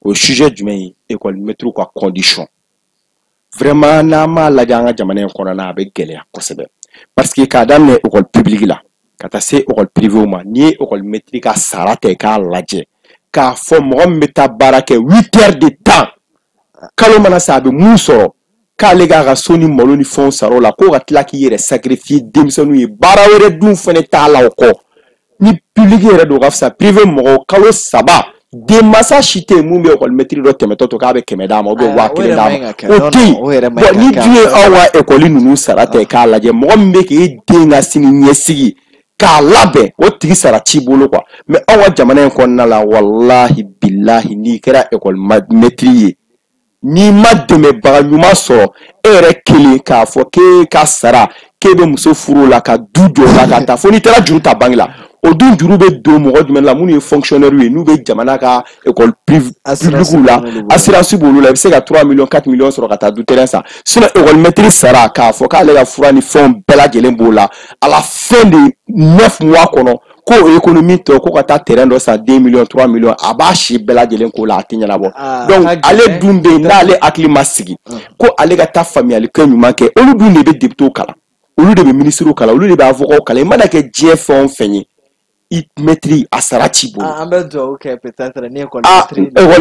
o sujet jumɛn ye école maître ka condition vraiment n'an m'a lajɛ an ka jamana in kɔnɔ na a bɛ gɛlɛya kosɛbɛ parce que k'a daminɛ école publique la ka taa se école privée ma n'i ye école maître ka sara ta i k'a lajɛ k'a fɔ mɔgɔ min bɛ taa baara kɛ 8 heures de temps kalo mana sa a bɛ mun sɔrɔ k'ale k'a ka so ni malo ni fɛnw sara o la ko ka tila k'i yɛrɛ sacrifier denmisɛnninw ye baara wɛrɛ dun fɛnɛ t'a la o kɔ ni public yɛrɛ don ka fisa privé mɔgɔ kalo 3 denmansa si tɛ yen mun bɛ école maître dɔ tɛmɛtɔ to k'a bɛ 100 d'a ma ou bien 1000 d'a ma o tɛ yen bon ni dun ye aw ka école ninnu sara ta k'a lajɛ mɔgɔ min bɛ k'e den ka sini ɲɛsigi k'a labɛn o tigi sara t'i bolo quoi mais aw ka jamana in kɔnɔna la walahi bilahi n'i kɛra école maître ye n'i ma dɛmɛbaga ɲuman sɔrɔ e yɛrɛ kelen k'a fɔ k'e ka sara k'e bɛ muso furu la ka du jɔ la ka taa fo n'i taara juru ta banque la o dun juru bɛ don mɔgɔ jumɛn la minnu ye fonctionnaire ye n'u bɛ jamana ka école publique la assurance b'olu la i bɛ se ka 3 millions 4 millions sɔrɔ ka taa du terrain san sinon école maître sara k'a fɔ k'ale ka fura ni fɛnw bɛɛ lajɛlen b'o la à la fin de 9 mois kɔnɔ ko économie tɔ ko ka taa terrain dɔ san 2 millions 3 millions a b'a si bɛɛ lajɛlen k'o la a tɛ ɲɛnabɔ donc ale dun bɛ yen n'ale hakili ma sigi ko ale ka taa faamuyali kɛ ɲuman kɛ olu dun de bɛ députés kalan olu de bɛ ministres kalan olu de bɛ avocats kalan i mana kɛ diɲɛ fɛn o fɛn ye i maîtrise a sara t'i bolo an bɛ dugawu kɛ peut-être ni école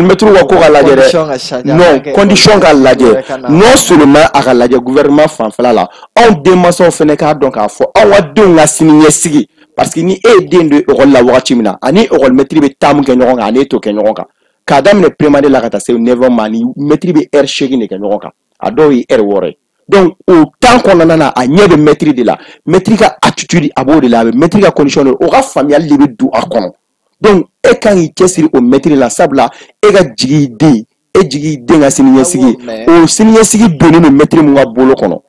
maître ka ko ka lajɛ dɛ non condition ka lajɛ non seulement a ka lajɛ gouvernement fanfɛla la anw denmansaw fɛnɛ k'a dɔn k'a fɔ anw ka denw ka sini ɲɛsigi parce que ni e ye den don école la wagati min na ani école maître bɛ taa mun kɛ ɲɔgɔn kan ani e t'o kɛ ɲɔgɔn kan k'a daminɛ primaire la ka taa se 9 ma ni maître bɛ heure 8 de kɛ ɲɔgɔn kan a dɔw ye heure 6 ye donc au temps kɔnɔna na a ɲɛ bɛ maître de la maître ka attitude a b'o de la a bɛ maître ka condition de o ka faamuyali de bɛ don a kɔnɔ donc e kan k'i cɛsiri o maître la sabula e ka jigi i den e jigi i den ka siniɲɛsigi o siniɲɛsigi donnen don maître mun ka bolo kɔnɔ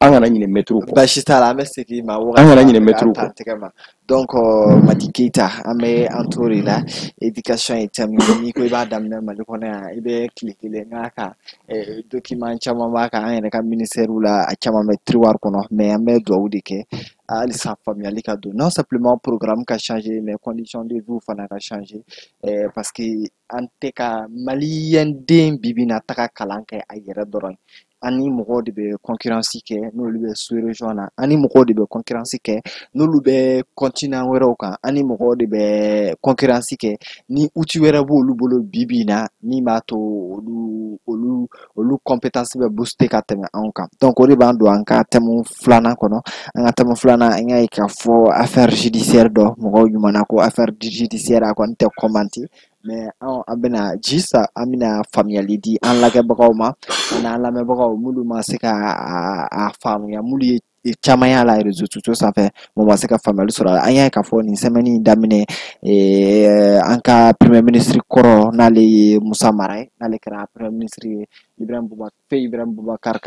an kana ɲinɛ maître kɔ basi t'a la an bɛ segin ma an kana ɲinɛ maître kɔ donc Madi Keita an bɛ an t'o de la éducation ye thème ye n'i ko i b'a daminɛ Mali kɔnɔ yan i bɛ tile kelen k'a kan document caman b'a kan an yɛrɛ ka ministère la a caman bɛ tiroir kɔnɔ mais an bɛ dugawu de kɛ halisa faamuyali ka don non simplement programme ka changer mais conditions de vie fana ka changer parce que an tɛ ka maliyɛn den bi bi na taga kalan kɛ a yɛrɛ dɔrɔn ani mɔgɔw de bɛ concurrence kɛ n'olu bɛ sous région na ani mɔgɔw de bɛ concurrence kɛ n'olu bɛ continent wɛrɛw kan ani mɔgɔw de bɛ concurrence kɛ ni outil wɛrɛ b'olu bolo bi bi na min b'a to olu compétence bɛ booster ka tɛmɛ anw kan donc o de b'an don an ka thème filanan kɔnɔ an ka thème filanan an y'a ye k'a fɔ affaire judiciaire dɔ mɔgɔw ɲumanna ko affaire judiciaire a kɔni tɛ commenter mais an bɛna jisa an bɛna faamuyali di an lagɛbagaw ma n'an lamɛnbagaw minnu ma se ka a faamuya minnu ye caman y'a la réseaux sociaux sanfɛ mun ma se ka faamuyali sɔrɔ a la an y'a ye k'a fɔ nin semaine in daminɛ an ka premier ministre kɔrɔ n'ale ye Musa Mara ye n'ale kɛra premier ministre ye Ibrahim Boubacar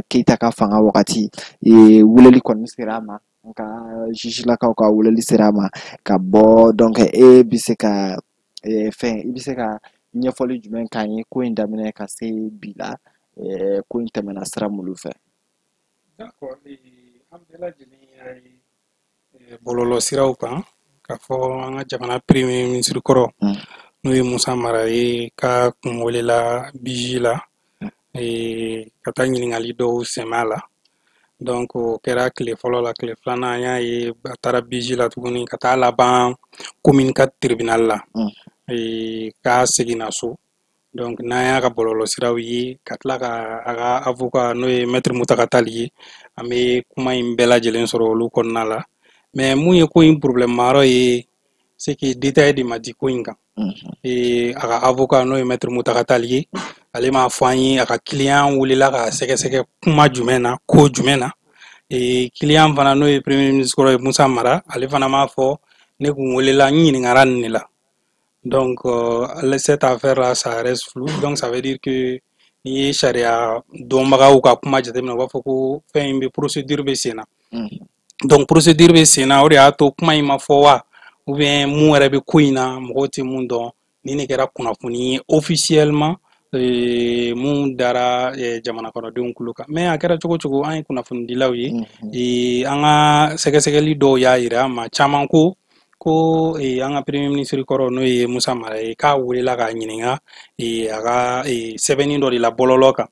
Keita ka fanga wagati weleli kɔni sera a ma an ka jugilakaw ka weleli sera a ma ka bɔ donc e bɛ se ka fɛn i bɛ se ka ɲɛfɔli jumɛn k'an ye ko in daminɛ ka se bi la ko in tɛmɛna sira minnu fɛ. D'accord, an bɛɛ lajɛlen y'a ye bɔlɔlɔsiraw kan k'a fɔ an ka jamana premier ministre kɔrɔ n'o ye Musa Mara ye ka kun welela BJ la ka taa ɲininkali dɔw sɛmɛ a la donc o kɛra tile fɔlɔ la tile filanan an y'a ye a taara BJ la tuguni ka taa laban commune 4 tribunal la k'a seginna so donc n'an y'a ka bɔlɔlɔsiraw ye ka tila ka a ka avocat n'o ye maître Mutaka Tali ye an bɛ kuma in bɛɛ lajɛlen sɔrɔ olu kɔnɔna la mais mun ye ko in problème yɔrɔ ye c'est que détail de ma di ko in kan a ka avocat n'o ye maître Mutaka Tali ye ale m'a fɔ an ye a ka client welela ka sɛgɛsɛgɛ kuma jumɛn na ko jumɛn na client fana n'o ye premier ministre kɔrɔ ye Musa Mara ale fana m'a fɔ ne kun welela n ɲininkara nin de la donc cette affaire là ça reste flou donc ça veut dire que n'i ye sariya dɔnbagaw ka kuma jateminɛ u b'a fɔ ko fɛn in bɛ procédure bɛ sen na donc procédure bɛ sen na o de y'a to kuma in ma fɔ wa ou bien mun yɛrɛ bɛ ko in na mɔgɔw tɛ mun dɔn ni ne kɛra kunnafoni ye officiellement mun dara jamana kɔnɔdenw kulo kan mais a kɛra cogo cogo an ye kunnafonidilaw ye an ka sɛgɛsɛgɛli dɔw y'a yira an ma caman ko an ka premier ministre kɔrɔ n'o ye Musa Mara ye k'a welela k'a ɲininka a ka sɛbɛnni dɔ de la bɔlɔlɔ kan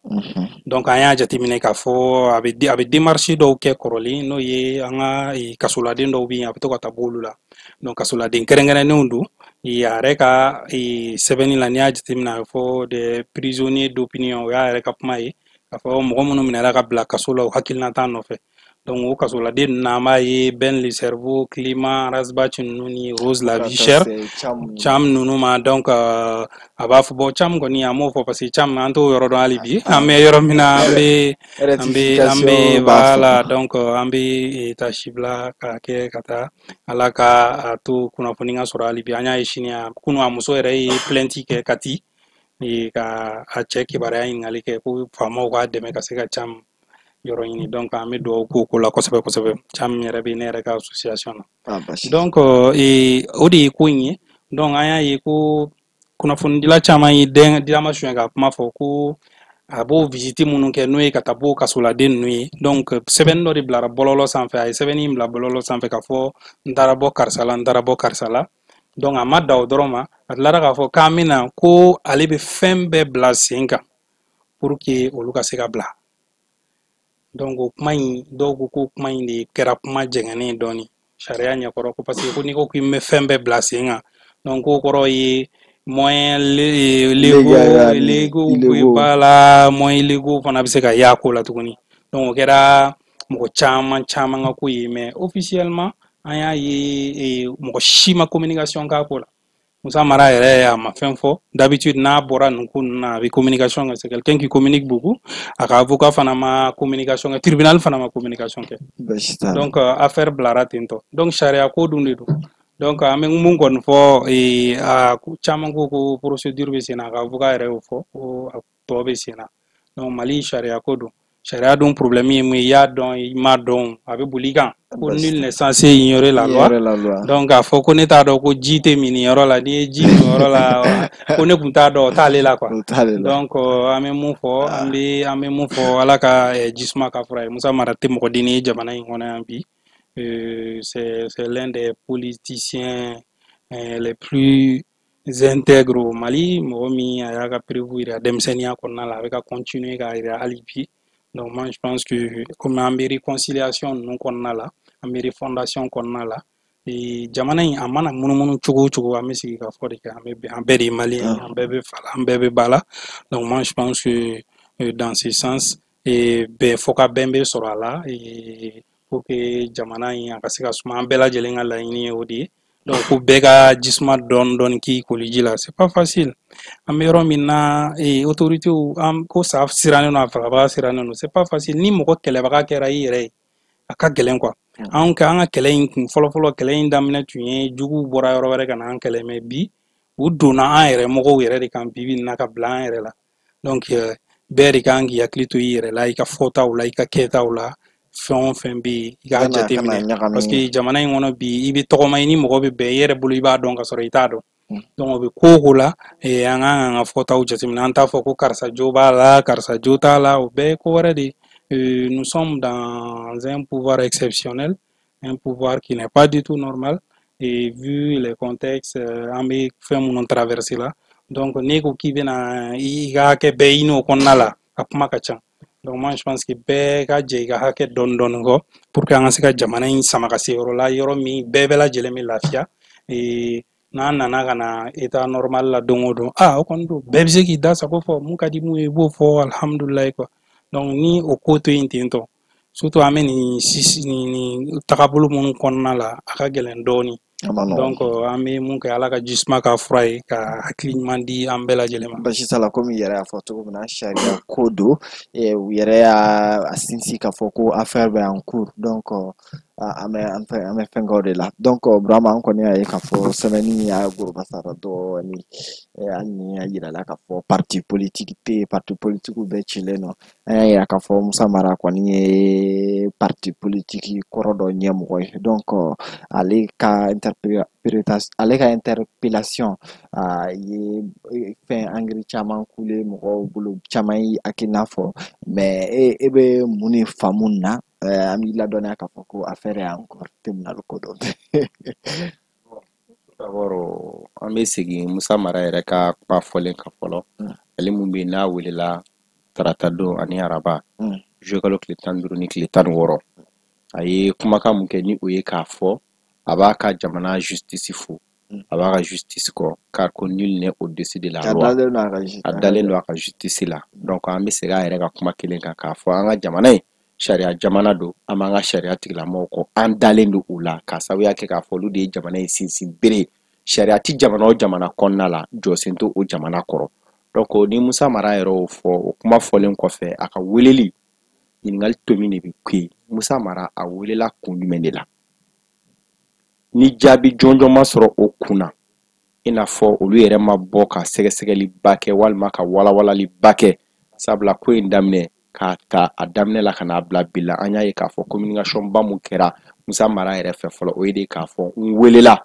donc an y'a jateminɛ k'a fɔ a bɛ démarche dɔw kɛ kɔrɔlen n'o ye an ka kasoladen dɔw bɛ yen a bɛ to ka taa b'olu la donc kasoladen kɛrɛnkɛrɛnnenw don a yɛrɛ ka sɛbɛnni la n'i y'a jateminɛ a bɛ fɔ des prisonniers d'opinion o y'a yɛrɛ ka kuma ye k'a fɔ mɔgɔ minnu minɛra ka bila kaso la o hakilinata nɔfɛ donc o kasoladen ninnu na an b'a ye Ben le cerveau Climat Rasbach ninnu ni Rose la vie chère Cham ninnu ma donc a b'a fɔ bon Cham kɔni an m'o fɔ parce que Cham an t'o yɔrɔ dɔn hali bi an bɛ yɔrɔ min na an bɛ voilà donc an bɛ tasibila k'a kɛ ka taa ala ka a to kunnafoni ka sɔrɔ hali bi an y'a ye sini kunun a muso yɛrɛ ye plainte kɛ Kati ka a cɛ kibaruya ɲininkali kɛ ko faamaw k'a dɛmɛ ka se ka Cham yɔrɔ ɲini donc an bɛ dugawu k'o ko la kosɛbɛ kosɛbɛ Cham yɛrɛ bɛ ne yɛrɛ ka association na donc o de ye ko in ye donc an y'a ye ko kunnafonidila caman ye dila suɲɛ ka kuma fɔ ko a b'o visite minnu kɛ n'o ye ka taa b'o kasoladen ninnu ye donc sɛbɛnni dɔ de bilara bɔlɔlɔ sanfɛ a ye sɛbɛnni in bila bɔlɔlɔ sanfɛ k'a fɔ n taara bɔ karisa la donc a ma da o dɔrɔn ma a tilara k'a fɔ k'an bɛna ko ale bɛ fɛn bɛɛ bila sen kan pour que olu ka se ka bila donc o kuma in dɔw ko kuma in de kɛra kuma jɛngɛnnen dɔɔni sariya ɲɛkɔrɔ ko parce que ko n'i ko k'i bɛ fɛn bɛɛ bila sen kan donc k'o kɔrɔ ye moyen légaux bala moyen légaux fana bɛ se ka y'a ko la tuguni donc o kɛra mɔgɔ caman ka ko ye mais officiellement an y'a ye mɔgɔ si ma communication k'a ko la Moussa Mara yɛrɛ a ma fɛn fɔ d'habitude n'a bɔra nin ko ninnu na a bɛ communication kɛ c'est quelqu'un qui communique beaucoup a ka avocat fana ma communication kɛ tribunal fana ma communication kɛ donc affaire bilara ten tɔ donc sariya ko dun de don donc an bɛ mun kɔni fɔ a caman ko procédure bɛ sen na a ka avocat yɛrɛ y'o fɔ ko a tɔ bɛ sen na donc Mali sariya ko don sariya dun problème ye mun ye i y'a dɔn i m'a dɔn a bɛ boli i kan ko nul n'est censé ignorer la loi donc a fɔ ko ne t'a dɔn ko ji tɛ min nin yɔrɔ la n'i ye ji min yɔrɔ la ko ne tun t'a dɔn o t'ale la quoi donc an bɛ mun fɔ an bɛ mun fɔ Ala ka jisuma ka fura ye Musa Mara tɛ mɔgɔ denni ye jamana in kɔnɔ yan bi c'est l'un des politiciens les plus intègres au Mali mɔgɔ min a y'a ka preuve yira denmisɛnninya kɔnɔna la a bɛ ka continuer k'a yira hali bi donc moi je pense que comme an bɛ réconciliation ninnu kɔnɔna la an bɛ refondation kɔnɔna la jamana in a mana munumunu cogo o cogo an bɛ sigi ka fɔ de kɛ an bɛɛ de ye maliyɛn ye an bɛɛ bɛ fa la an bɛɛ bɛ ba la donc moi je pense que dans ce sens bɛɛ fɔ ka bɛn bɛ sɔrɔ a la pour que jamana in a ka se ka suma an bɛɛ lajɛlen ka laɲini ye o de ye donc ko bɛɛ ka jisuma dɔɔni dɔɔni k'i koli ji la c'est pas facile an bɛ yɔrɔ min na autorités ko sa sirannen don a fagabaga sirannen don c'est pas facile ni mɔgɔ kɛlɛbaga kɛra i yɛrɛ ye a ka gɛlɛn quoi an ka kɛlɛ in kun fɔlɔfɔlɔ kɛlɛ in daminɛ tun ye juguw bɔra yɔrɔ wɛrɛ ka na an kɛlɛ mais bi u donna an yɛrɛ mɔgɔw yɛrɛ de kan bibi na ka bila an yɛrɛ la donc bɛɛ de kan k'i hakili to i yɛrɛ la i ka fɔtaw la i ka kɛtaw la fɛn o fɛn bɛ yen i k'a jateminɛ parce que jamana in kɔnɔ bi i bɛ tɔgɔma i ni mɔgɔ bɛ bɛn i yɛrɛ bolo i b'a dɔn ka sɔrɔ i t'a dɔn donc o bɛ ko o ko la an kan ka fɔtaw jateminɛ an t'a fɔ ko karisa jo b'a la karisa jo t'a la o bɛɛ ye ko wɛrɛ de nous sommes dans un pouvoir exceptionnel, un pouvoir qui n'est pas du tout normal et vu les contextes an bɛ fɛn minnu traverser la donc n'i ko k'i bɛna i ka hakɛ bɛɛ ɲini o kɔnɔna la a kuma ka ca donc moi je pense que bɛɛ ka jɛ i ka hakɛ dɔɔni dɔɔni kɔ pour que an ka se ka jamana in sama ka se yɔrɔ la yɔrɔ min bɛɛ bɛɛ lajɛlen bɛ lafiya n'an nana ka na état normal la don o don o kɔni don bɛɛ bɛ se k'i da sago fɔ mun ka di mun ye i b'o fɔ alhamdulilayi quoi donc ni o ko to yen ten tɔ surtout an bɛ nin tagabolo minnu kɔnɔna la a ka gɛlɛn dɔɔni donc an bɛ mun kɛ Ala ka jisuma ka fura ye ka hakili ɲuman di an bɛɛ lajɛlen ma basi t'a la komi i yɛrɛ y'a fɔ cogo min na sariya ko don u yɛrɛ y'a sinsin k'a fɔ ko affaire bɛ en cours donc an bɛ fɛn kɛ o de la donc Burama an kɔni y'a ye k'a fɔ sɛbɛnni y'a gorobasara dɔɔni hali ni y'a yira la k'a fɔ parti politique tɛ yen parti politique bɛɛ cilen don an y'a yira k'a fɔ Musa Mara kɔni ye parti politique kɔrɔ dɔ ɲɛmɔgɔ ye donc ale ka interpellation ye fɛn angiri caman kule mɔgɔw bolo caman yi hakilina fɔ mais e bɛ mun de faamu na an b'i ladɔnniya k'a fɔ ko affaire ye encore tribunal ko dɔ d'abord an bɛ segin Musa Mara yɛrɛ ka kuma fɔlen kan fɔlɔ ale mun bɛ yen n'a welela tarata don ani araba juillet kalo tile 15 ni tile 16 a ye kumakan mun kɛ ni o ye k'a fɔ a b'a ka jamana justice fo a b'a ka justice kɔ car ko nul n'est au-dessus de la loi a dalen don a ka justice la donc an bɛ segin a yɛrɛ ka kuma kelen kan k'a fɔ an ka jamana in sariya jamana don an b'an ka sariya tigilamɔgɔw kɔ an dalen don u la k'a sababuya kɛ k'a fɔ olu de ye jamana in sinsin bere sariya ti jamana o jamana kɔnɔna la jɔsen to o jamana kɔrɔ donc ni Musa Mara yɛrɛ y'o fɔ o kuma fɔlen kɔfɛ a ka weleli ɲininkali tomin de bɛ kɛ yen Musa Mara a welela kun jumɛn de la ni jaabi jɔnjɔn ma sɔrɔ o kunna i n'a fɔ olu yɛrɛ ma bɔ ka sɛgɛsɛgɛli ba kɛ walima ka walawalali ba kɛ sabula ko in daminɛ k'a ta a daminɛ la ka n'a bila bi la an y'a ye k'a fɔ communication ba mun kɛra Musa Mara yɛrɛ fɛ fɔlɔ o ye de k'a fɔ n welela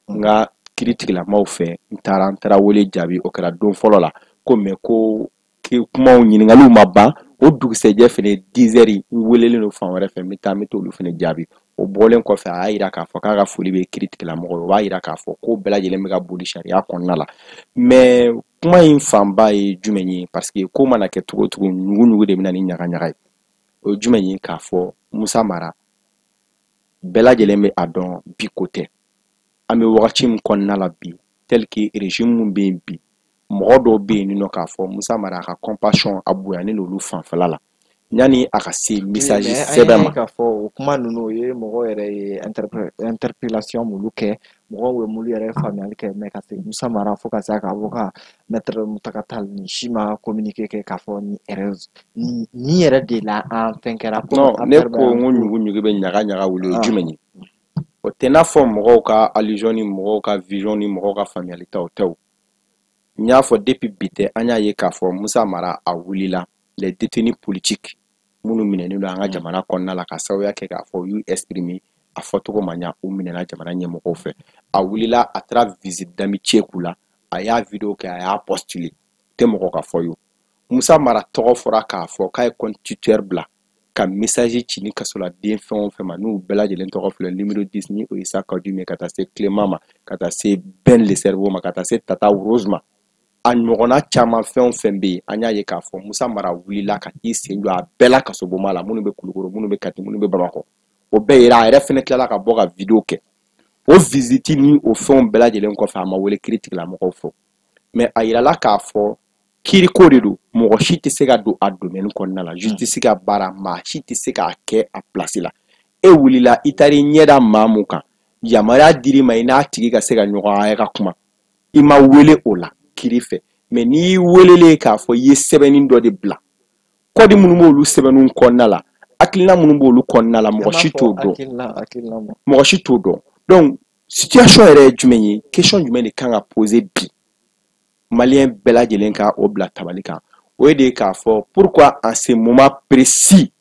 n ka kiiri tigilamaw fɛ n taara wele jaabi o kɛra don fɔlɔ la ko mais ko kumaw ɲininkaliw ma ban o dugusɛjɛ fɛnɛ 10 heures n welelen don fan wɛrɛ fɛ n bɛ t'olu fɛnɛ jaabi o bɔlen kɔfɛ a y'a yira k'a fɔ k'a ka foli bɛ kiiri tigilamɔgɔw ye o b'a yira k'a fɔ ko bɛɛ lajɛlen bɛ ka boli sariya kɔnɔna la mais kuma in fanba ye jumɛn ye parce que ko mana kɛ cogo o cogo ɲugu de bɛ na ni ɲagaɲaga ye o ye jumɛn ye k'a fɔ Musa Mara bɛɛ lajɛlen bɛ a dɔn bi ko tɛ an bɛ wagati min kɔnɔna la bi tel que régime mun bɛ yen bi mɔgɔ dɔw bɛ yen nɔ k'a fɔ Musa Mara ka compassion a bonyanen n'olu fanfɛla la yani a ka se message sɛbɛn ma k'a fɔ o kuma ninnu o ye mɔgɔ yɛrɛ ye interpellation minnu kɛ mɔgɔw ye mulu yɛrɛ faamuyali kɛ mais ka se Musa Mara fo ka se a ka fɔ ka maître Mutakal Tall ni si ma communiqué kɛ k'a fɔ ni yɛrɛ de la an fɛn kɛra non ne ko n ko ɲugu bɛ ɲaga wuli o jumɛn ye o tɛ n'a fɔ mɔgɔw ka allusion ni mɔgɔw ka vision ni mɔgɔw ka faamuyali ta o tɛ o n y'a fɔ depuis bi tɛ an y'a ye k'a fɔ Musa Mara a wulila les détenus politiques minnu minɛnen don an ka jamana kɔnɔna la ka sababuya kɛ k'a fɔ u y'u exprimer a fɔcogo ma ɲa u minɛna jamana ɲɛmɔgɔw fɛ a wulila a taara visite d'amitié k'u la a y'a vidéo kɛ a y'a postuler tɛ mɔgɔ ka fɔ ye Musa Mara tɔgɔ fɔra k'a fɔ k'a ye compte Twitter bila ka message ci ni kasoladen fɛn o fɛn ma n'u bɛɛ lajɛlen tɔgɔ filɛ numéro 10 ni o ye Issa Kadumi ka taa se Clément ma ka taa se Ben le Cerveau ma ka taa se Tata Rose ma a ɲɔgɔnna caman fɛn o fɛn bɛ yen an y'a ye k'a fɔ Musa Mara wulila ka t'i sen jɔ a bɛɛ la kasobonba la minnu bɛ Kulukoro minnu bɛ Kati minnu bɛ Bamakɔ o bɛɛ yera a yɛrɛ fɛnɛ tilala ka bɔ ka vidéo kɛ o visite ni o fɛnw bɛɛ lajɛlen kɔfɛ a ma wele critique la mɔgɔw fɔ mais a yirala k'a fɔ kiriko de don mɔgɔ si tɛ se ka don a domaine kɔnɔna la justice ka baara maa si tɛ se k'a kɛ a place la e wulila i taara i ɲɛda maa mun kan yamaruya dir'i ma i n'a tigi ka se ka ɲɔgɔn ka kuma i ma wele o la kiri fɛ mais n'i welele k'a fɔ i ye sɛbɛnni dɔ de bila kɔdi minnu b'olu sɛbɛnninw kɔnɔna la hakilina minnu b'olu kɔnɔna la mɔgɔ si t'o dɔn mɔgɔ si t'o dɔn donc situation yɛrɛ ye jumɛn ye question jumɛn de kan ka poser bi malien bɛɛ lajɛlen ka o bila tabali kan o ye de k'a fɔ pourquoi en ce moment précis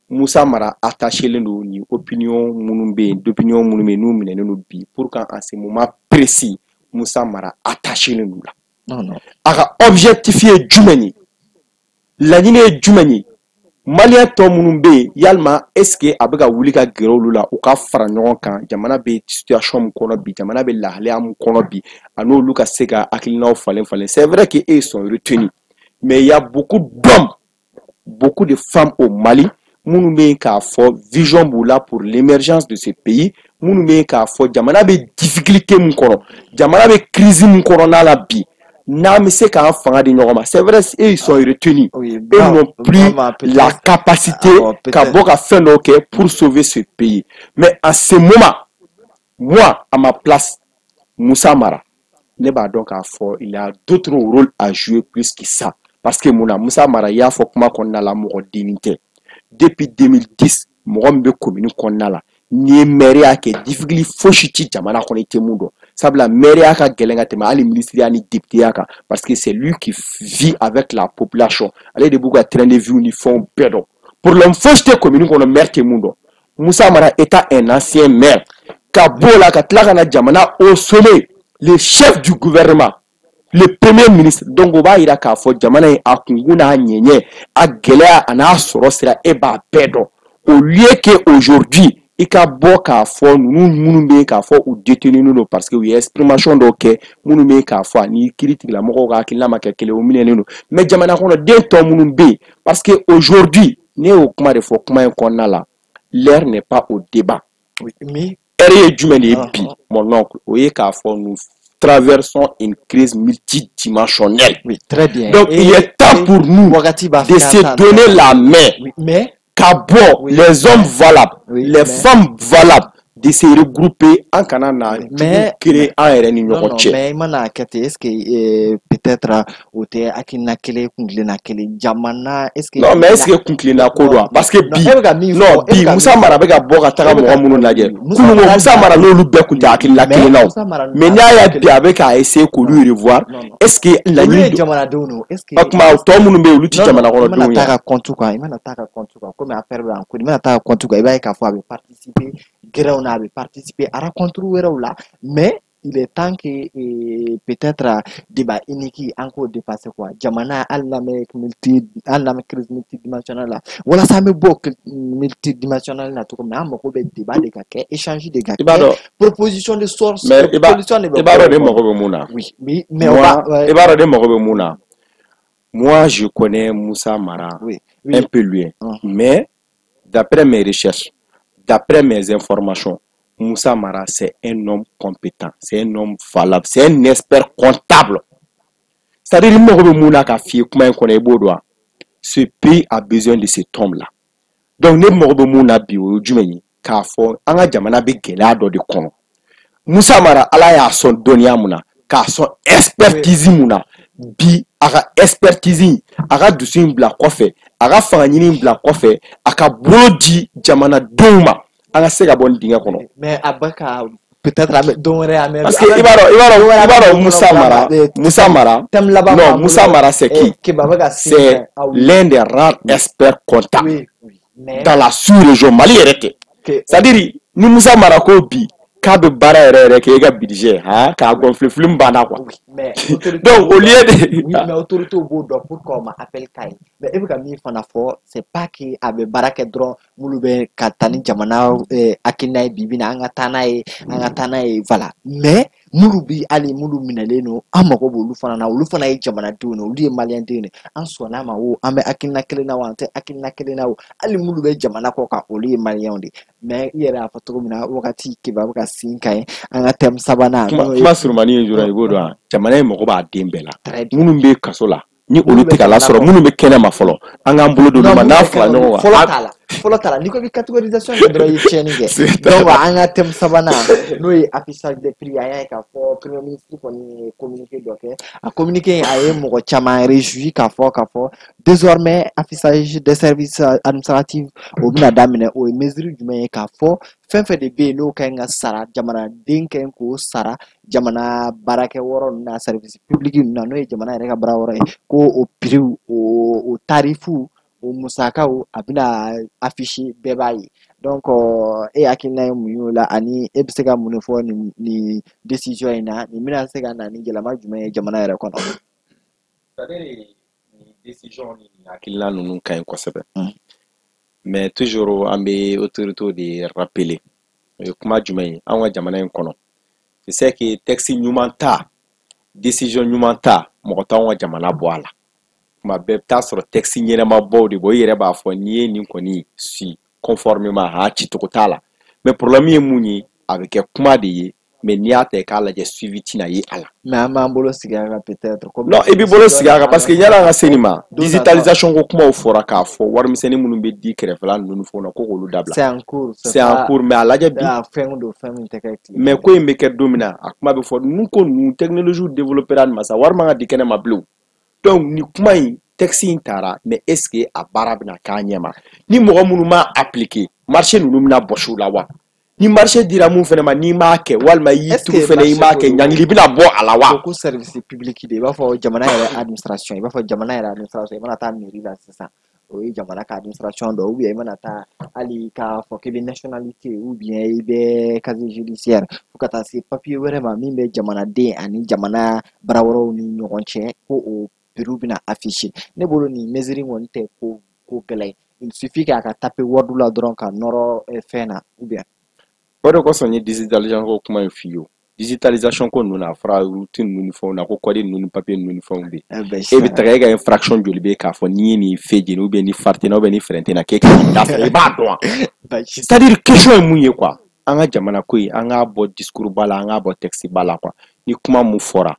Musa Mara attaché don ni opinion minnu bɛ yen d'opinion minnu bɛ yen n'u minɛnen don bi pourquoi en ce moment précis Musa Mara attaché don la a ka objectif ye jumɛn ye laɲini ye jumɛn ye malien tɔ minnu bɛ yen yalima est-ce que a bɛ ka wuli ka gɛrɛ olu la u ka fara ɲɔgɔn kan jamana bɛ situation min kɔnɔ bi jamana bɛ lahalaya min kɔnɔ bi a n'olu ka se ka hakilinaw falen c'est vrai que eux sont retenus mais il y a beaucoup d'hommes beaucoup de femmes au Mali minnu bɛ yen k'a fɔ vision b'u la pour l'émergence de ce pays minnu bɛ yen k'a fɔ jamana bɛ difficulté min kɔnɔ jamana bɛ crise min kɔnɔna la bi n'an bɛ se k'an fanga di ɲɔgɔn ma c'est vrai ils sont retenus ils n'ont plus la capacité ka bɔ ka fɛn dɔw kɛ pour sauver ce pays mais à ce moment moi à ma place Musa Mara ne b'a dɔn k'a fɔ il y a d'autres rôles à jouer plus que ça parce que mun na Musa Mara y'a fɔ kuma kɔnɔna la mɔgɔ dennin tɛ depuis 2010 mɔgɔ min bɛ commune kɔnɔna la ni ye maire y'a kɛ difficulté fosi ti jamana kɔnɔ i tɛ mun dɔn sabula maire y'a ka gɛlɛn ka tɛmɛ hali ministre ni député y'a kan parce que c'est lui qui vit avec la population ale de b'u ka train de vie ni fɛnw bɛɛ dɔn problème fosi tɛ commune kɔnɔ maire tɛ mun dɔn Musa Mara étant un ancien maire ka b'o la ka tila ka na jamana au sommet le chef du gouvernement le premier ministre donc o b'a yira k'a fɔ jamana in a kungun n'a ɲɛɲɛ a gɛlɛya a n'a sɔrɔ sira e b'a bɛɛ dɔn au lieu que aujourd'hui i ka bɔ k'a fɔ minnu bɛ k'a fɔ u détenus don parce que u ye exprimation dɔw kɛ minnu bɛ k'a fɔ ani kiiri tigilamɔgɔw ka hakilina ma kɛ kelen o minɛnen don mais jamana kɔnɔ den tɔ minnu bɛ yen parce que aujourd'hui ne y'o kuma de fɔ kuma in kɔnɔna la l'heure n'est pas au débat heure ye jumɛn de ye bi mon oncle o ye k'a fɔ nous traversons une crise multidimensionnelle. Oui, très bien. Donc, il est temps pour nous de se donner la main. Oui, mais les hommes valables, les femmes valables, de se regrouper en canana créer un RN non, mais mana kete est-ce que peut-être ote akina kele kunglena kele jamana est-ce que non mais est-ce que kunglena ko do parce que bi Musa Mara be ka bɔ ka taga mɔgɔ minnu lajɛ kunu Musa Mara n'olu bɛɛ kun tɛ akilina kelen na mais n'a y'a bi a bɛ ka essayer k'olu revoir est-ce que laɲini jamanadenw no est-ce que kuma tɔ minnu bɛ olu ti jamana kɔnɔdenw ye ta ka compte quoi i mana ta ka compte quoi comme affaire bɛ en cours i mana ta ka compte quoi i b'a ye k'a fɔ a bɛ participer grève n'a bɛ participer à rencontre wɛrɛw la mais il est temps que peut-être débat unique encore dépasser quoi jamana alname crise multidimensionnelle là voilà ça me bok multidimensionnelle là tout comme na mako be débat de ka échanger de ka proposition de source solution de oui mais moi je connais Musa Mara un peu loin mais d'après mes recherches d'après mes informations Musa Mara, c'est un homme compétent, c'est un homme valable, c'est un expert comptable. C'est-à-dire, ce pays a besoin de cet homme-là. Donc, nous avons besoin de ce homme-là. Musa Mara ala y'a sɔn dɔnniya mun na k'a sɔn expertise mun na bi a ka expertise a ka dusu in bila kɔfɛ a ka fanga ɲini bila kɔfɛ a ka bolo di jamanadenw ma an ka se ka bɔ nin dingɛ kɔnɔ. Mais a bɛ ka peut-être don wɛrɛ a mɛ. Parce que i b'a dɔn Musa Mara non Musa Mara c'est qui? C'est l'un des rares experts comptables dans la sous-région Mali yɛrɛ tɛ. C'est-à-dire ni Musa Mara ko bi k'a bɛ baara yɛrɛ kɛ i ka budget k'a gonfler film banna quoi. Donc au lieu de mais autorité b'o dɔn pourquoi ma appel ka ye mais e bɛ ka min fana fɔ c'est pas que a bɛ baara kɛ dɔrɔn minnu bɛ ka taa ni jamana hakilina ye bi bi in na an ka taa n'a ye voilà mais minnu bi hali minnu minɛlen don an mago b'olu fana na olu fana ye jamanadenw ye olu ye maliyɛndenw ye an sɔnna ma o an bɛ hakilina kelen na wa an tɛ hakilina kelen na o hali minnu bɛ jamana kɔ kan olu ye maliyɛnw de mais i yɛrɛ y'a fɔ cogo min na wagati kibaru ka sin ka ye an ka thème sabanan. kuma surumani ye jumɛn ye i b'o dɔn jamana in mago b'a den bɛɛ la minnu bɛ kaso la ni olu tɛ ka lasɔrɔ minnu bɛ kɛnɛ ma fɔlɔ an k'an bolo don olu ma n'a fila ɲɔgɔn kan. fɔlɔ t'a la n'i ko k'i catégorisation kɛ dɔrɔn i ye tiɲɛni kɛ donc an ka thème sabanan n'o ye affichage des prix an y'a ye k'a fɔ premier ministre kɔni ye communiqué dɔ kɛ a communiqué a ye mɔgɔ caman réjoui k'a fɔ désormais affichage des services administratifs o bɛna daminɛ o ye mesure jumɛn ye k'a fɔ fɛn fɛn de bɛ yen n'o ka ɲi ka sara jamanaden ka ɲi k'o sara jamana baarakɛ wɔɔrɔ ninnu na service public ninnu na n'o ye jamana yɛrɛ ka baara wɔɔrɔ ye ko o prix o tarifu o musakaw a bɛna afficher bɛɛ b'a ye donc e hakilina ye mun ye o la ani e bɛ se ka mun de fɔ nin décision in na nin bɛna se ka na ni yɛlɛma jumɛn ye jamana yɛrɛ kɔnɔ. c'est-à-dire nin décision ni hakilina ninnu ka ɲi kosɛbɛ mais toujours an bɛ autorité de rappeler o ye kuma jumɛn ye an ka jamana in kɔnɔ c'est que texte ɲuman ta décision ɲuman ta mɔgɔ t'anw ka jamana bɔ a la kuma bɛɛ bɛ taa sɔrɔ texte ɲɛnamabaw de bɔ i yɛrɛ b'a fɔ n'i ye nin kɔni si conformément ci cogo t'a la mais problème ye mun ye a bɛ kɛ kuma de ye mais n'i y'a ta i k'a lajɛ suivi tɛna ye a la. mais an b'an bolo sigi a kan peut-être. non i b'i bolo sigi a kan parce que yanni an ka se nin ma digitalisation ko kumaw fɔra k'a fɔ warimisɛnnin minnu bɛ di kɛrɛfɛla ninnu ni fɛnw na ko k'olu dabila. c'est en cours mais a lajɛ bi fɛn don fɛn min tɛ kɛ tile. mais ko in bɛ kɛ don min na a kuma bɛ fɔ ninnu ko ninnu technologie développera nin ma sa wari man ka di kɛnɛ ma bilen donc nin kuma in texte in taara mais est ce que a baara bɛna k'a ɲɛ ma ni mɔgɔ minnu m'a appliquer marché ninnu bɛna bɔsi u la wa ni marché dira mun fɛnɛ ma n'i m'a kɛ walima i y'i turu fɛnɛ i m'a kɛ ɲangili bɛna bɔ a la wa. ko service public de i b'a fɔ jamana yɛrɛ administration i b'a fɔ jamana yɛrɛ administration i mana taa mairie la sisan o ye jamana ka administration dɔ ou bien i mana taa hali k'a fɔ k'i bɛ nationalité ou bien i bɛ casier judiciaire fo ka taa se papier wɛrɛ ma min bɛ jamanaden ani jamana baara wɛrɛw ni ɲɔgɔn cɛ ko o prix bɛna afficher ne bolo nin mesure kɔni tɛ ko gɛlɛn il suffit k'a ka taper word la dɔrɔn ka nɔrɔ fɛn na ou bien. o de kosɔn ye digitalisation ko kuma in f'i ye digitalisation ko ninnu na a fɔra routine ninnu ni fɛnw na ko code ninnu ni papier ninnu ni fɛnw bɛ yen e bɛ taga e ka infraction joli bɛ k'a fɔ n'i ye nin fɛ jeni ou bien ni fartena ou bien ni frɛntena k'e ka nin dafɛ i b'a dɔn c'est-à-dire question ye mun ye quoi an ka jamana ko in an k'a bɔ discours ba la an k'a bɔ texte ba la quoi ni kuma mun fɔra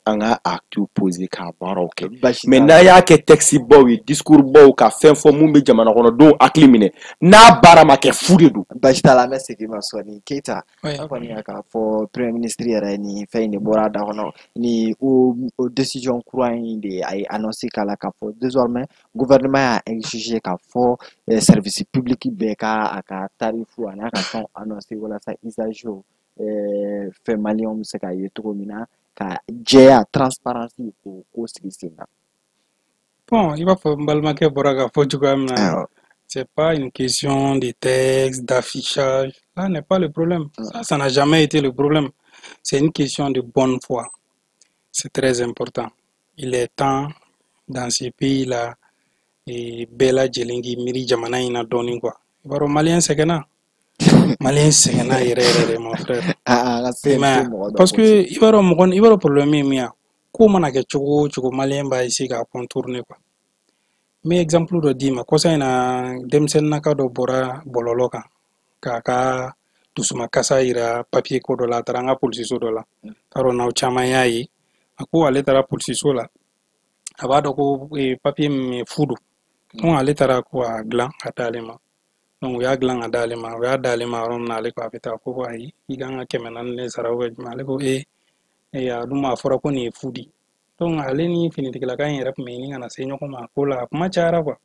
an ka acte poser k'a baaraw kɛ mais n'a y'a kɛ texte baw ye discours baw ka fɛn fɔ mun bɛ jamana kɔnɔdenw hakili minɛ n'a baara ma kɛ fu de don. basi t'a la an bɛ segin ma sɔnni Keita an kɔni y'a k'a fɔ premier ministre yɛrɛ ni fɛn in de bɔra a da kɔnɔ ni o décision kura in de a ye annonce k'a la k'a fɔ désormais gouvernement y'a exigé k'a fɔ service public bɛɛ ka a ka tarifu a n'a ka fɛnw annonce walasa usagers fɛn maliyɛnw bɛ se k'a ye cogo min na ka jɛya transparency ko sigi sen kan. Bon, il va falloir que c'est pas une question de texte, d'affichage. Là n'est pas le problème. Ça n'a jamais été le problème. C'est une question de bonne foi. C'est très important. Il est temps dans ces pays-là et Bella Djelingi Miri Jamana ina doni quoi. Baro malien segena. Malien segena yere mon frère. Parce que il va le problème mia. Comment na ke chogo malien ba ici ka contourner quoi. Mais exemple do dima ko sai na demsen naka do bora bololoka kaka tusuma kasa ira papier ko do la taranga police so do la karo na chama yayi ako ale tara police so la abado ko papier me fudu on ale tara ko aglan atalema donc u y'a dilan ka d'ale ma u y'a d'ale ma yɔrɔ min na ale ko a bɛ taa ko ayi i kan ka 400 de sara jumɛn ale ko a dun a fɔra ko nin ye fu di donc ale ni finitigilaka in yɛrɛ tun bɛ ɲini ka na se ɲɔgɔn ma ko la a kuma cayara quoi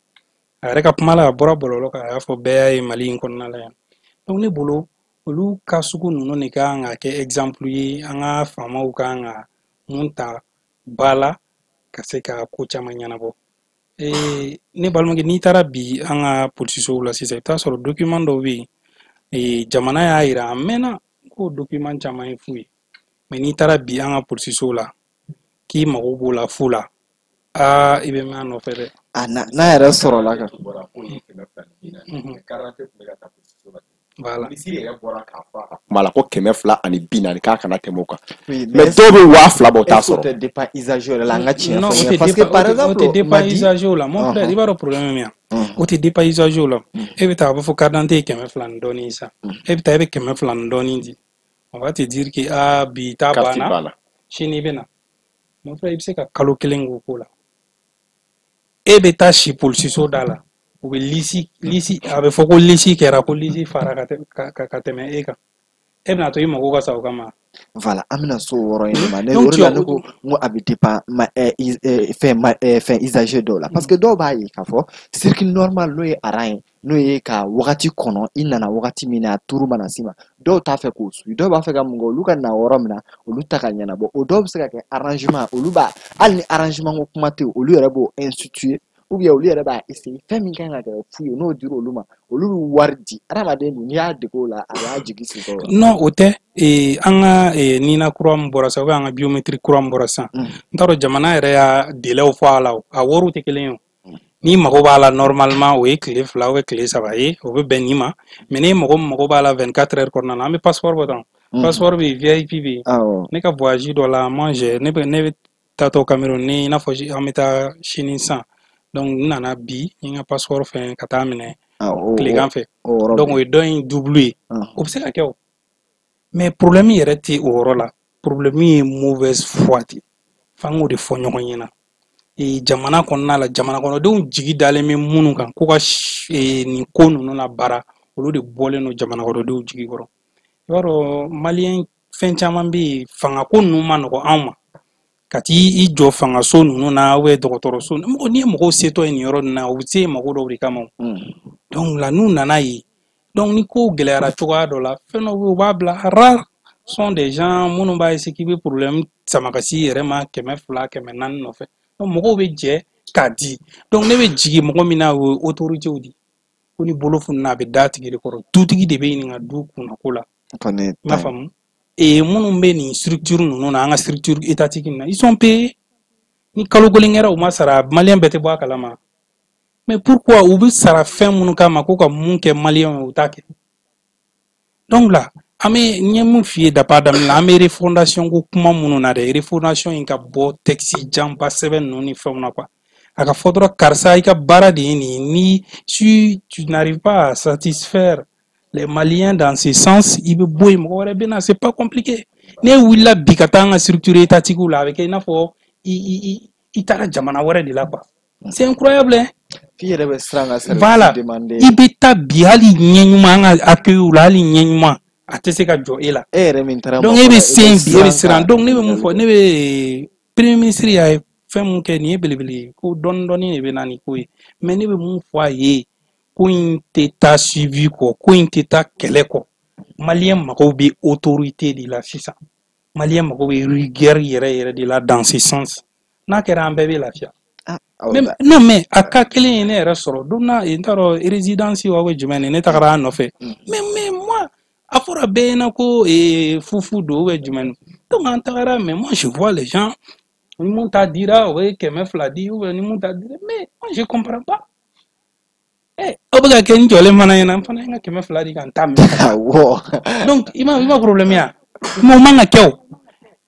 a yɛrɛ ka kuma la a bɔra bɔlɔlɔ kan a y'a fɔ bɛɛ y'a ye Mali in kɔnɔna la yan donc ne bolo olu ka sugu ninnu de kan ka kɛ exemple ye an ka faamaw kan ka mun ta ba la ka se ka ko caman ɲɛnabɔ ne balimakɛ n'i taara bi an ka polisisow la sisan i bɛ taa sɔrɔ document dɔw bɛ yen jamana y'a yira a mɛnna ko document caman ye fu ye mais n'i taara bi an ka polisisow la k'i mago b'o la fu la i bɛ mɛn a nɔfɛ dɛ n'a yɛrɛ sɔrɔla kan voilà kuma la ko 240 k'a kana tɛmɛ o kan mais dɔw bɛ 2000 bɔ o t'a sɔrɔ. o tɛ dépend usage la an ka tiɲɛ non fɔ parce que par exemple o tɛ dépend usage la mon frère i b'a dɔn problème min o tɛ dépend usage la e bɛ taa a bɛ fɔ carte d'identité ye 200 ni dɔɔnin san e bɛ taa e bɛ 200 ni dɔɔnin di on va te dire que bi ta banna sini i bɛ na mon frère i bɛ se ka kalo 1 k'o ko la e bɛ taa si polisiso da la u bɛ lisi a bɛ fɔ ko lisi kɛra ko lisi fara ka tɛmɛ e kan e bɛna to i mago ka sa o kama. Voilà, an bɛna so wɔrɔ in de ma ne yɔrɔ la ne ko a bɛ dépend fɛn usager dɔw la parce que dɔw b'a ye k'a fɔ circuit normal n'o ye aran ye n'o ye ka wagati kɔnɔ i nana wagati min na a turu mana s'i ma dɔw t'a fɛ k'o suit dɔw b'a fɛ ka mun kɛ olu ka na yɔrɔ min na olu ta ka ɲɛnabɔ o dɔw bɛ se ka kɛ arrangement olu b'a hali ni arrangement ko kuma tɛ olu yɛrɛ b'o instituer ou bien olu yɛrɛ b'a essayer fɛn min kan ka kɛ fu ye n'o dira olu ma olu bɛ wari di adamaden dun n'i y'a dege o la a b'a jigi sigi o la. non o tɛ an ka nina kura min bɔra sisan ou bien an ka biométrique kura min bɔra sisan n t'a dɔn jamana yɛrɛ y'a délai fɔ a la a wariw tɛ kelen ye o n'i mago b'a la normalement o ye tile 2 ou bien tile 3 ye o bɛ bɛn nin ma mais n'i mago b'a la 24 heures kɔnɔna na an bɛ passeport bɔ tan passeport bɛ yen VIP bɛ yen ne ka voyage dɔ la moi ne bɛ taatɔ Cameroun ni i n'a fɔ an bɛ taa Chine sisan donc n nana bi n ka passeport fɛn ka taa minɛ tilegan fɛ donc o ye dɔ in double ye o bɛ se ka kɛ o mais problème yɛrɛ tɛ o yɔrɔ la problème ye mauvaise foi de f'an k'o de fɔ ɲɔgɔn ɲɛna jamana kɔnɔna la jamana kɔnɔdenw jigi dalen bɛ minnu kan ko ka nin ko ninnu la baara olu de bɔlen don jamana kɔnɔdenw jigi kɔrɔ i b'a dɔn maliyɛn fɛn caman bɛ yen fangako ninnu ma nɔgɔn anw ma ka t'i jɔ fangaso ninnu na ou bien dɔgɔtɔrɔso n'i ye mɔgɔw setɔ ye nin yɔrɔ ninnu na u bɛ se mako dɔw de kama donc la n'u nana ye donc ni ko gɛlɛyara cogoya dɔ la fɛn dɔw bɛ yen u b'a bila rare sont des gens minnu b'a essayer k'i bɛ problème sama ka s'i yɛrɛ ma 200 400 nɔfɛ donc mɔgɔw bɛ jɛ k'a di donc ne bɛ jigin mɔgɔ min na o ye autoritéw de ko ni bolo fununna a bɛ da tigi de kɔrɔ dutigi de bɛ ɲininka du kunnako la i m'a faamu minnu bɛ nin structure ninnu na an ka structure étatique na ils sont payés ni kalo kelen kɛra u ma sara maliyɛn bɛɛ tɛ bɔ a kalama mais pourquoi u bɛ sara fɛn minnu kama ko ka mun kɛ maliyɛnw ye u t'a kɛ donc là an bɛ n ye mun f'i ye depuis a daminɛ la an bɛ refondation ko kuma minnu na dɛ refondation in ka bɔ texte janba sɛbɛn ninnu ni fɛnw na quoi a ka fɔ dɔrɔn karisa i ka baara de ye nin ye ni si tu n'arrives pas à satisfaire les Maliens dans ce sens i bɛ bɔ yen mɔgɔ wɛrɛ bɛ na c'est pas compliqué ne wulila bi ka taa an ka structure étatique la a bɛ kɛ i n'a fɔ i taara jamana wɛrɛ de la quoi c'est incroyable hein. Voilà i bɛ taa bi hali ɲɛ ɲuman an ka accueil la hali ɲɛ ɲuman a tɛ se ka jɔ e la donc e bɛ se bi e bɛ siran donc ne bɛ mun fɔ ne bɛ premier ministre y'a fɛn mun kɛ nin ye belebele ye ko dɔɔni dɔɔni de bɛ na ni ko ye mais ne bɛ mun fɔ a ye ko in tɛ taa suivi kɔ ko in tɛ taa kɛlɛ kɔ maliyɛn mago bɛ autorité de la sisan maliyɛn mago bɛ rigueur yɛrɛ de la dans ce sens n'a kɛra an bɛɛ bɛ lafiya non mais a ka kelen ye ne yɛrɛ sɔrɔ don na n t'a dɔn résidence wa jumɛn ne tagara a nɔfɛ mais moi a fɔra bɛɛ ɲɛna ko fufu don ou bien jumɛn donc an tagara mais moi je vois les gens ni mun t'a dira o ye 200 di ou bien ni mun t'a dira mais moi je comprends pas aw bɛ ka kɛ n jɔlen fana ɲɛna n fana ye n ka 200 di ka n ta minɛ donc i ma problème ya mais o man ka kɛ o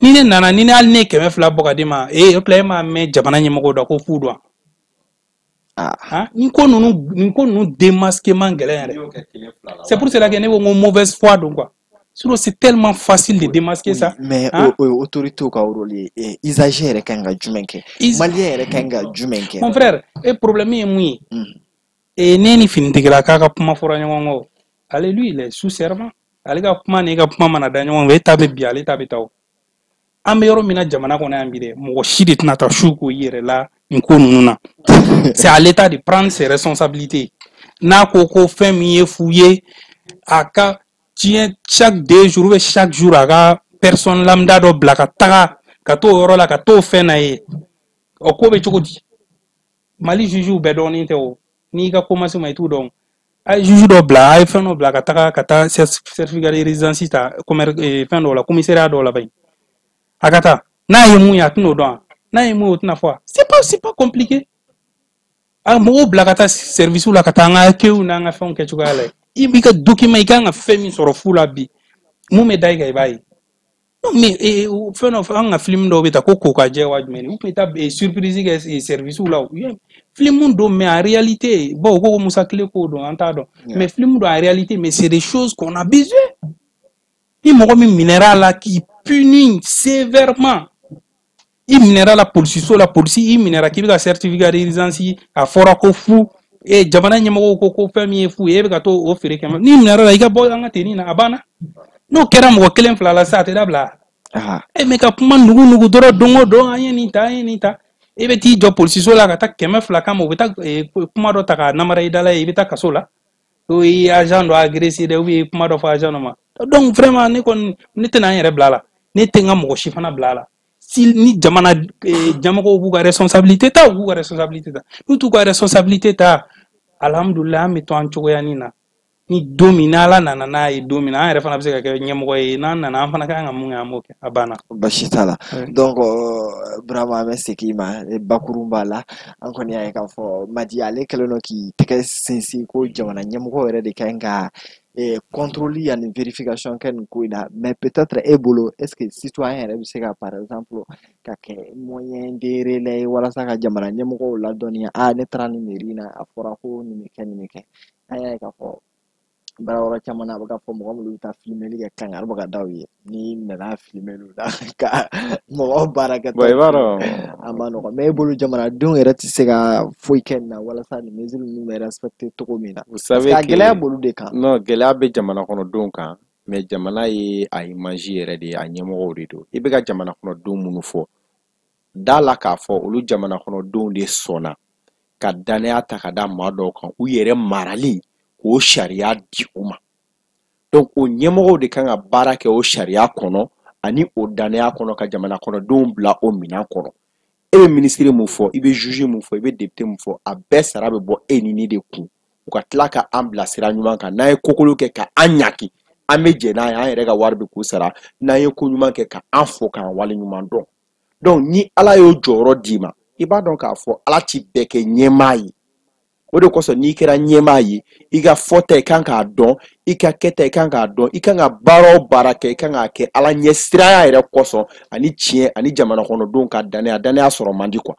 ni ne nana ni ne hali ne ye 200 bɔ ka di ma o tila e m'a mɛn jamana ɲɛmɔgɔw da ko fu don nin ko ninnu démasquement gɛlɛn yɛrɛ c'est pour cela que ne ko n ko mauvaise foi don quoi sinon c'est tellement facile de démasquer ça mais o ye autorité ka rôle ye usager yɛrɛ kan ka jumɛn kɛ maliyɛn yɛrɛ kan ka jumɛn kɛ mon frère problème ye mun ye neni fintigila kaka kuma fora nyongo ale lui il est sous serment ale ka kuma ni ka kuma mana da nyongo e tabe bi ale tabe taw ambe yoro mina jamana ko na ambire mo shidi tna ta shuku yere la nko nuna c'est à l'état de prendre ses responsabilités na ko fait mi fouiller aka tient chaque 2 jours ou chaque jour aka personne lambda do blaka taga ka to yoro la ka to fait na ye o ko be chokodi mali juju be doni te o ni ka commencer mai tout donc ay juju do bla ay fait no blaka taga kata certificat de résidence ta commerce fin do la commissariat do la bay akata na yemu ya tuno don na yemu tuna fois c'est pas compliqué a mo blakata service la kata nga ke una nga fon ke chugala ibi ka document ka nga femi soro fula bi mu me dai ga bai non mais fait no nga film do beta ko ka je wa jmeni ou peta surprise ga service la film do mais en réalité bon ko musa clé ko do anta do mais film do en réalité mais c'est des choses qu'on a besoin il mo mi minéral là qui punit sévèrement il minera la police il minera qui a certificat de résidence a fora ko fu e jamana nyamo ko famille fu e be to offrir kam ni minera la iga boy anga teni na abana no kera mo kelen fla la sa te dabla e me ka puma nugu doro dongo do anya ni ta e be ti jo police la ka ta kema fla kam o beta puma do ta ka namara idala e beta kasola to i agent do agressé de wi puma do fa agent ma donc vraiment ni kon ni tena yere blala ni tenga mo shifana blala si ni jamana jamako buga responsabilité ta buga responsabilité ta nous ka responsabilité ta alhamdulillah mi to an chogo yanina ni domina la nana e domina re fana bise ka nyemo e nana fana ka ngamu ngamoke abana bashitala donc bravo merci kima bakurumba la an koni ay ka fo madi ale kelono ki teke sensi ko jamana nyemo re de kanga contrôle et une vérification qu'elle mais peut-être ébolo est-ce que citoyen c'est par exemple quelques moyens de relais voilà ça que jamana nyemo la donner a netra numerina a fora ko ni meke ay ka fo barawara chamana baga fo mo lu ta filmer li kangar baga dawi ni na filmer lu da ka mo baraka boy baro amano ko mais bolu jamana don erati sega foiken na wala sa ni mesure ni me respecter to mina vous savez que gela bolu de kan non gela be jamana kono don kan mais jamana yi ay magie re de anyemo rido ibe ga jamana kono don munu fo dala ka fo olu jamana kono don de sona ka danaya ta ka da mado kan u yere marali o sharia di uma donc o nyemo de kan barake o sharia kono ani o danaya kono ka jamana kono don bla o mina kono e ministre mu fo ibe juge mu fo ibe député mu fo a besara be bo enini de ku o ka tlaka amblasira nyuma kan na e kokolo ke ka anyaki ameje na ya rega warbe ku sara na ye ko nyuma ke ka anfo kan wale nyuma don donc ni ala yo joro dima iba donc a fo ala ti beke nyemai o de koso ni kera nyemai iga fote kan ka don ika kete kan ka don ika nga baro barake kan ka ke ala nyesira ya ere koso ani chie ani jamana kono don ka dane asoro mandi kwa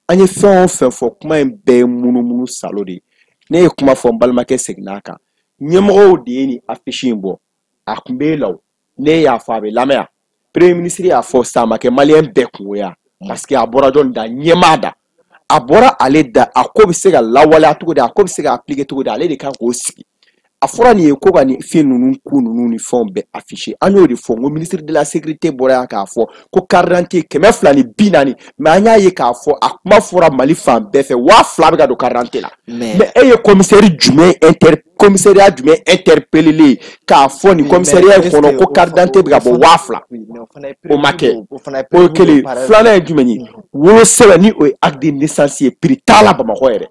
anye fen fo kuma be munu salo de ne kuma fo balma ke signaka nyemo de ni afishimbo akumbe law ne ya fa be lamea premier ministre ya fo sama ke malien be kuya parce que abora don da nyemada abora ale da akobi sega lawala tuko da akobi sega appliquer tuko da ale de kan ko sigi afora ni ko ga ni fi nunu ku nunu ni fombe affiché anyo de fo ngo ministre de la sécurité bora ka fo ko quarante keme flani binani mais anya ye ka fo akuma fora mali fam be fe wa fla ga do quarante la mais eye commissaire commissariat jume interpellé ka fo ni commissariat kono ko quarante ga bo wa fla o make o kele flana jume ni wo sebe ni o acte de naissance prix tala ba ma ko ere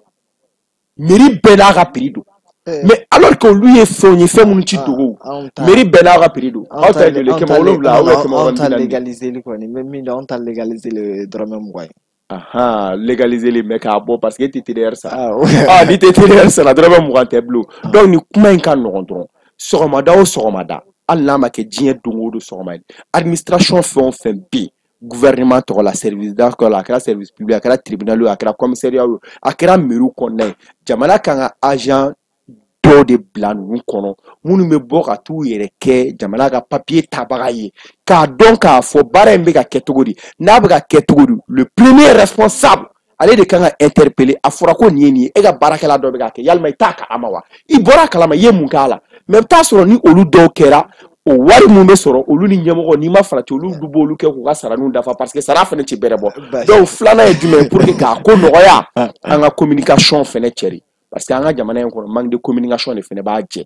meri bena ga prix do mais alors que lui est foni fait mon petit dogo meri bena ga prix do on t'a légalisé le quoi mais on t'a légalisé le drame moi légaliser les mecs à bon parce que tu derrière ça dit tu derrière ça la drame moi t'es bleu donc ni kuma en kan non dron soromada Allah ma ke dien dongo do soromada administration fait bi gouvernement to la service d'accord la service public la tribunal la commissariat la mairie connaît jamana kan agent do de blan nous kono munu me boka tu yere ke jamana ga papier tabagaye ka donc a fo barembe ga ketogori na ba ketogori le premier responsable ale de kan ka interpeller a fɔra ko nin ye nin ye e ka baarakɛla dɔ bɛ k'a kɛ yalima i t'a kalama wa i bɔra a kalama i ye mun k'a la mais i bɛ t'a sɔrɔ ni olu dɔw kɛra o wari mun bɛ sɔrɔ olu ni ɲɛmɔgɔ n'i ma farati olu b'olu kɛ k'u ka saraninw dafa parce que sara fana tɛ bɛrɛ bɔ donc filanan ye jumɛn pour que k'a ko nɔgɔya an ka communication fana cɛri parce que an ka jamana in kɔnɔ manque de communication de fana b'a jɛ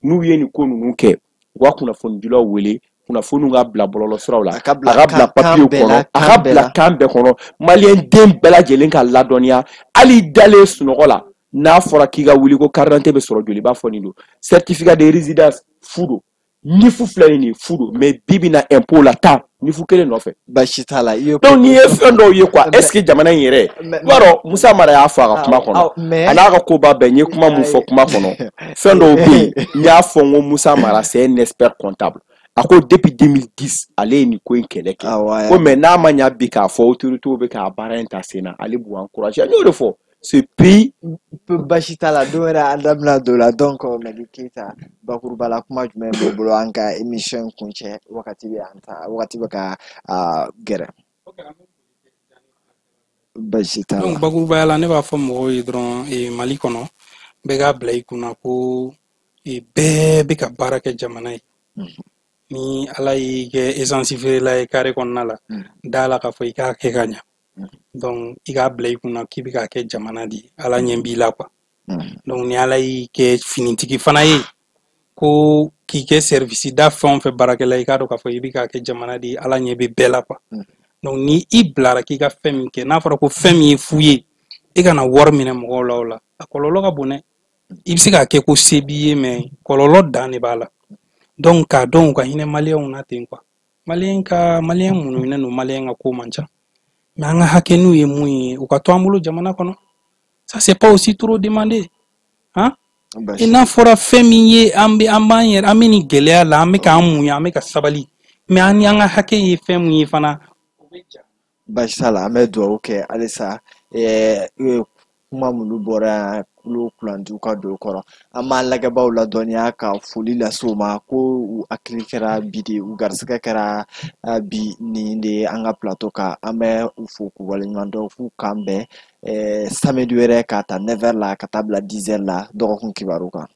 n'u ye nin ko ninnu kɛ u ka kunnafonidilaw wele kunnafoniw ka bila bɔlɔlɔsiraw la a ka bila papiyew kɔnɔ a ka bila kan bɛɛ kɔnɔ maliyɛn den bɛɛ lajɛlen ka ladɔnniya hali dalen sunɔgɔ la n'a fɔra k'i ka wuli ko carte d'identité bɛ sɔrɔ joli b'a fɔ nin don certificat de résidence fu don nifu filɛ nin ye fu don mais bi bina impôt la taa nifu kelen nɔfɛ basi t'a la donc n'i ye fɛn dɔw ye quoi est ce que jamana in yɛrɛ i b'a dɔn Musa Mara y'a fɔ a ka kuma kɔnɔ a n'a ka koba bɛɛ n ye kuma mun fɔ kuma kɔnɔ fɛn dɔw bɛ yen n y'a fɔ n ko Musa Mara c'est un expert comptable a ko depuis 2010 ale ye nin ko in kɛlɛ kɛ ko mais n'a ma ɲa bi k'a fɔ autorités bɛ k'a baara in ta sen na ale b'u encourager n y'o de fɔ ce pays basi t'a la don wɛrɛ an da bɛna don o la donc Mɛdi Keyita bakuruba la kuma jumɛn b'o bolo an ka émission kuncɛ wagati bɛ ka gɛrɛ basi t'a la donc bakurubaya la ne b'a fɔ mɔgɔw ye dɔrɔn Mali kɔnɔ bɛɛ k'a bila i kunna ko bɛɛ bɛ ka baara kɛ jamana ye ni ala y'i kɛ essence feerela ye carré kɔnɔna la da la k'a fɔ i k'a kɛ ka ɲa donc i k'a bila i kunna k'i bɛ k'a kɛ jamana de ye ala ɲɛ b'i la quoi donc ni ala y'i kɛ finitigi fana ye ko k'i kɛ service da fɛn o fɛn baarakɛla i k'a dɔn k'a fɔ i bɛ k'a kɛ jamana de ye ala ɲɛ bɛ bɛɛ la quoi donc ni i bilara k'i ka fɛn min kɛ n'a fɔra ko fɛn min ye fu ye i kana wari minɛ mɔgɔw la o la a kɔlɔlɔ ka bon dɛ i bɛ se k'a kɛ ko se b'i ye mais kɔlɔlɔ dan de b'a la donc k'a dɔn u ka hinɛ maliyɛnw na ten quoi maliyɛn minnu hinɛ don maliyɛn ka ko man ca mais an ka hakɛ n'u ye mun ye u ka to an bolo jamana kɔnɔ ça c'est pas aussi trop demandé hein i n'a fɔra fɛn min ye an bɛ nin gɛlɛya la an bɛ k'an muɲu an bɛ ka sabali mais an ka hakɛ ye fɛn mun ye fana basi t'a la an bɛ dugawu kɛ halisa kuma minnu bɔra kulo kulantiw ka don kɔrɔ an b'an lagɛbaaw ladɔnniya ka foli lase u ma ko u hakili kɛra bi de u garisɛgɛ kɛra bi nin de an ka plateau kan an bɛ u fo k'u waleɲuman dɔn f'u k'an bɛn samedi wɛrɛ k'a ta 9h la ka taa bila 10h la dɔgɔkun kibaru kan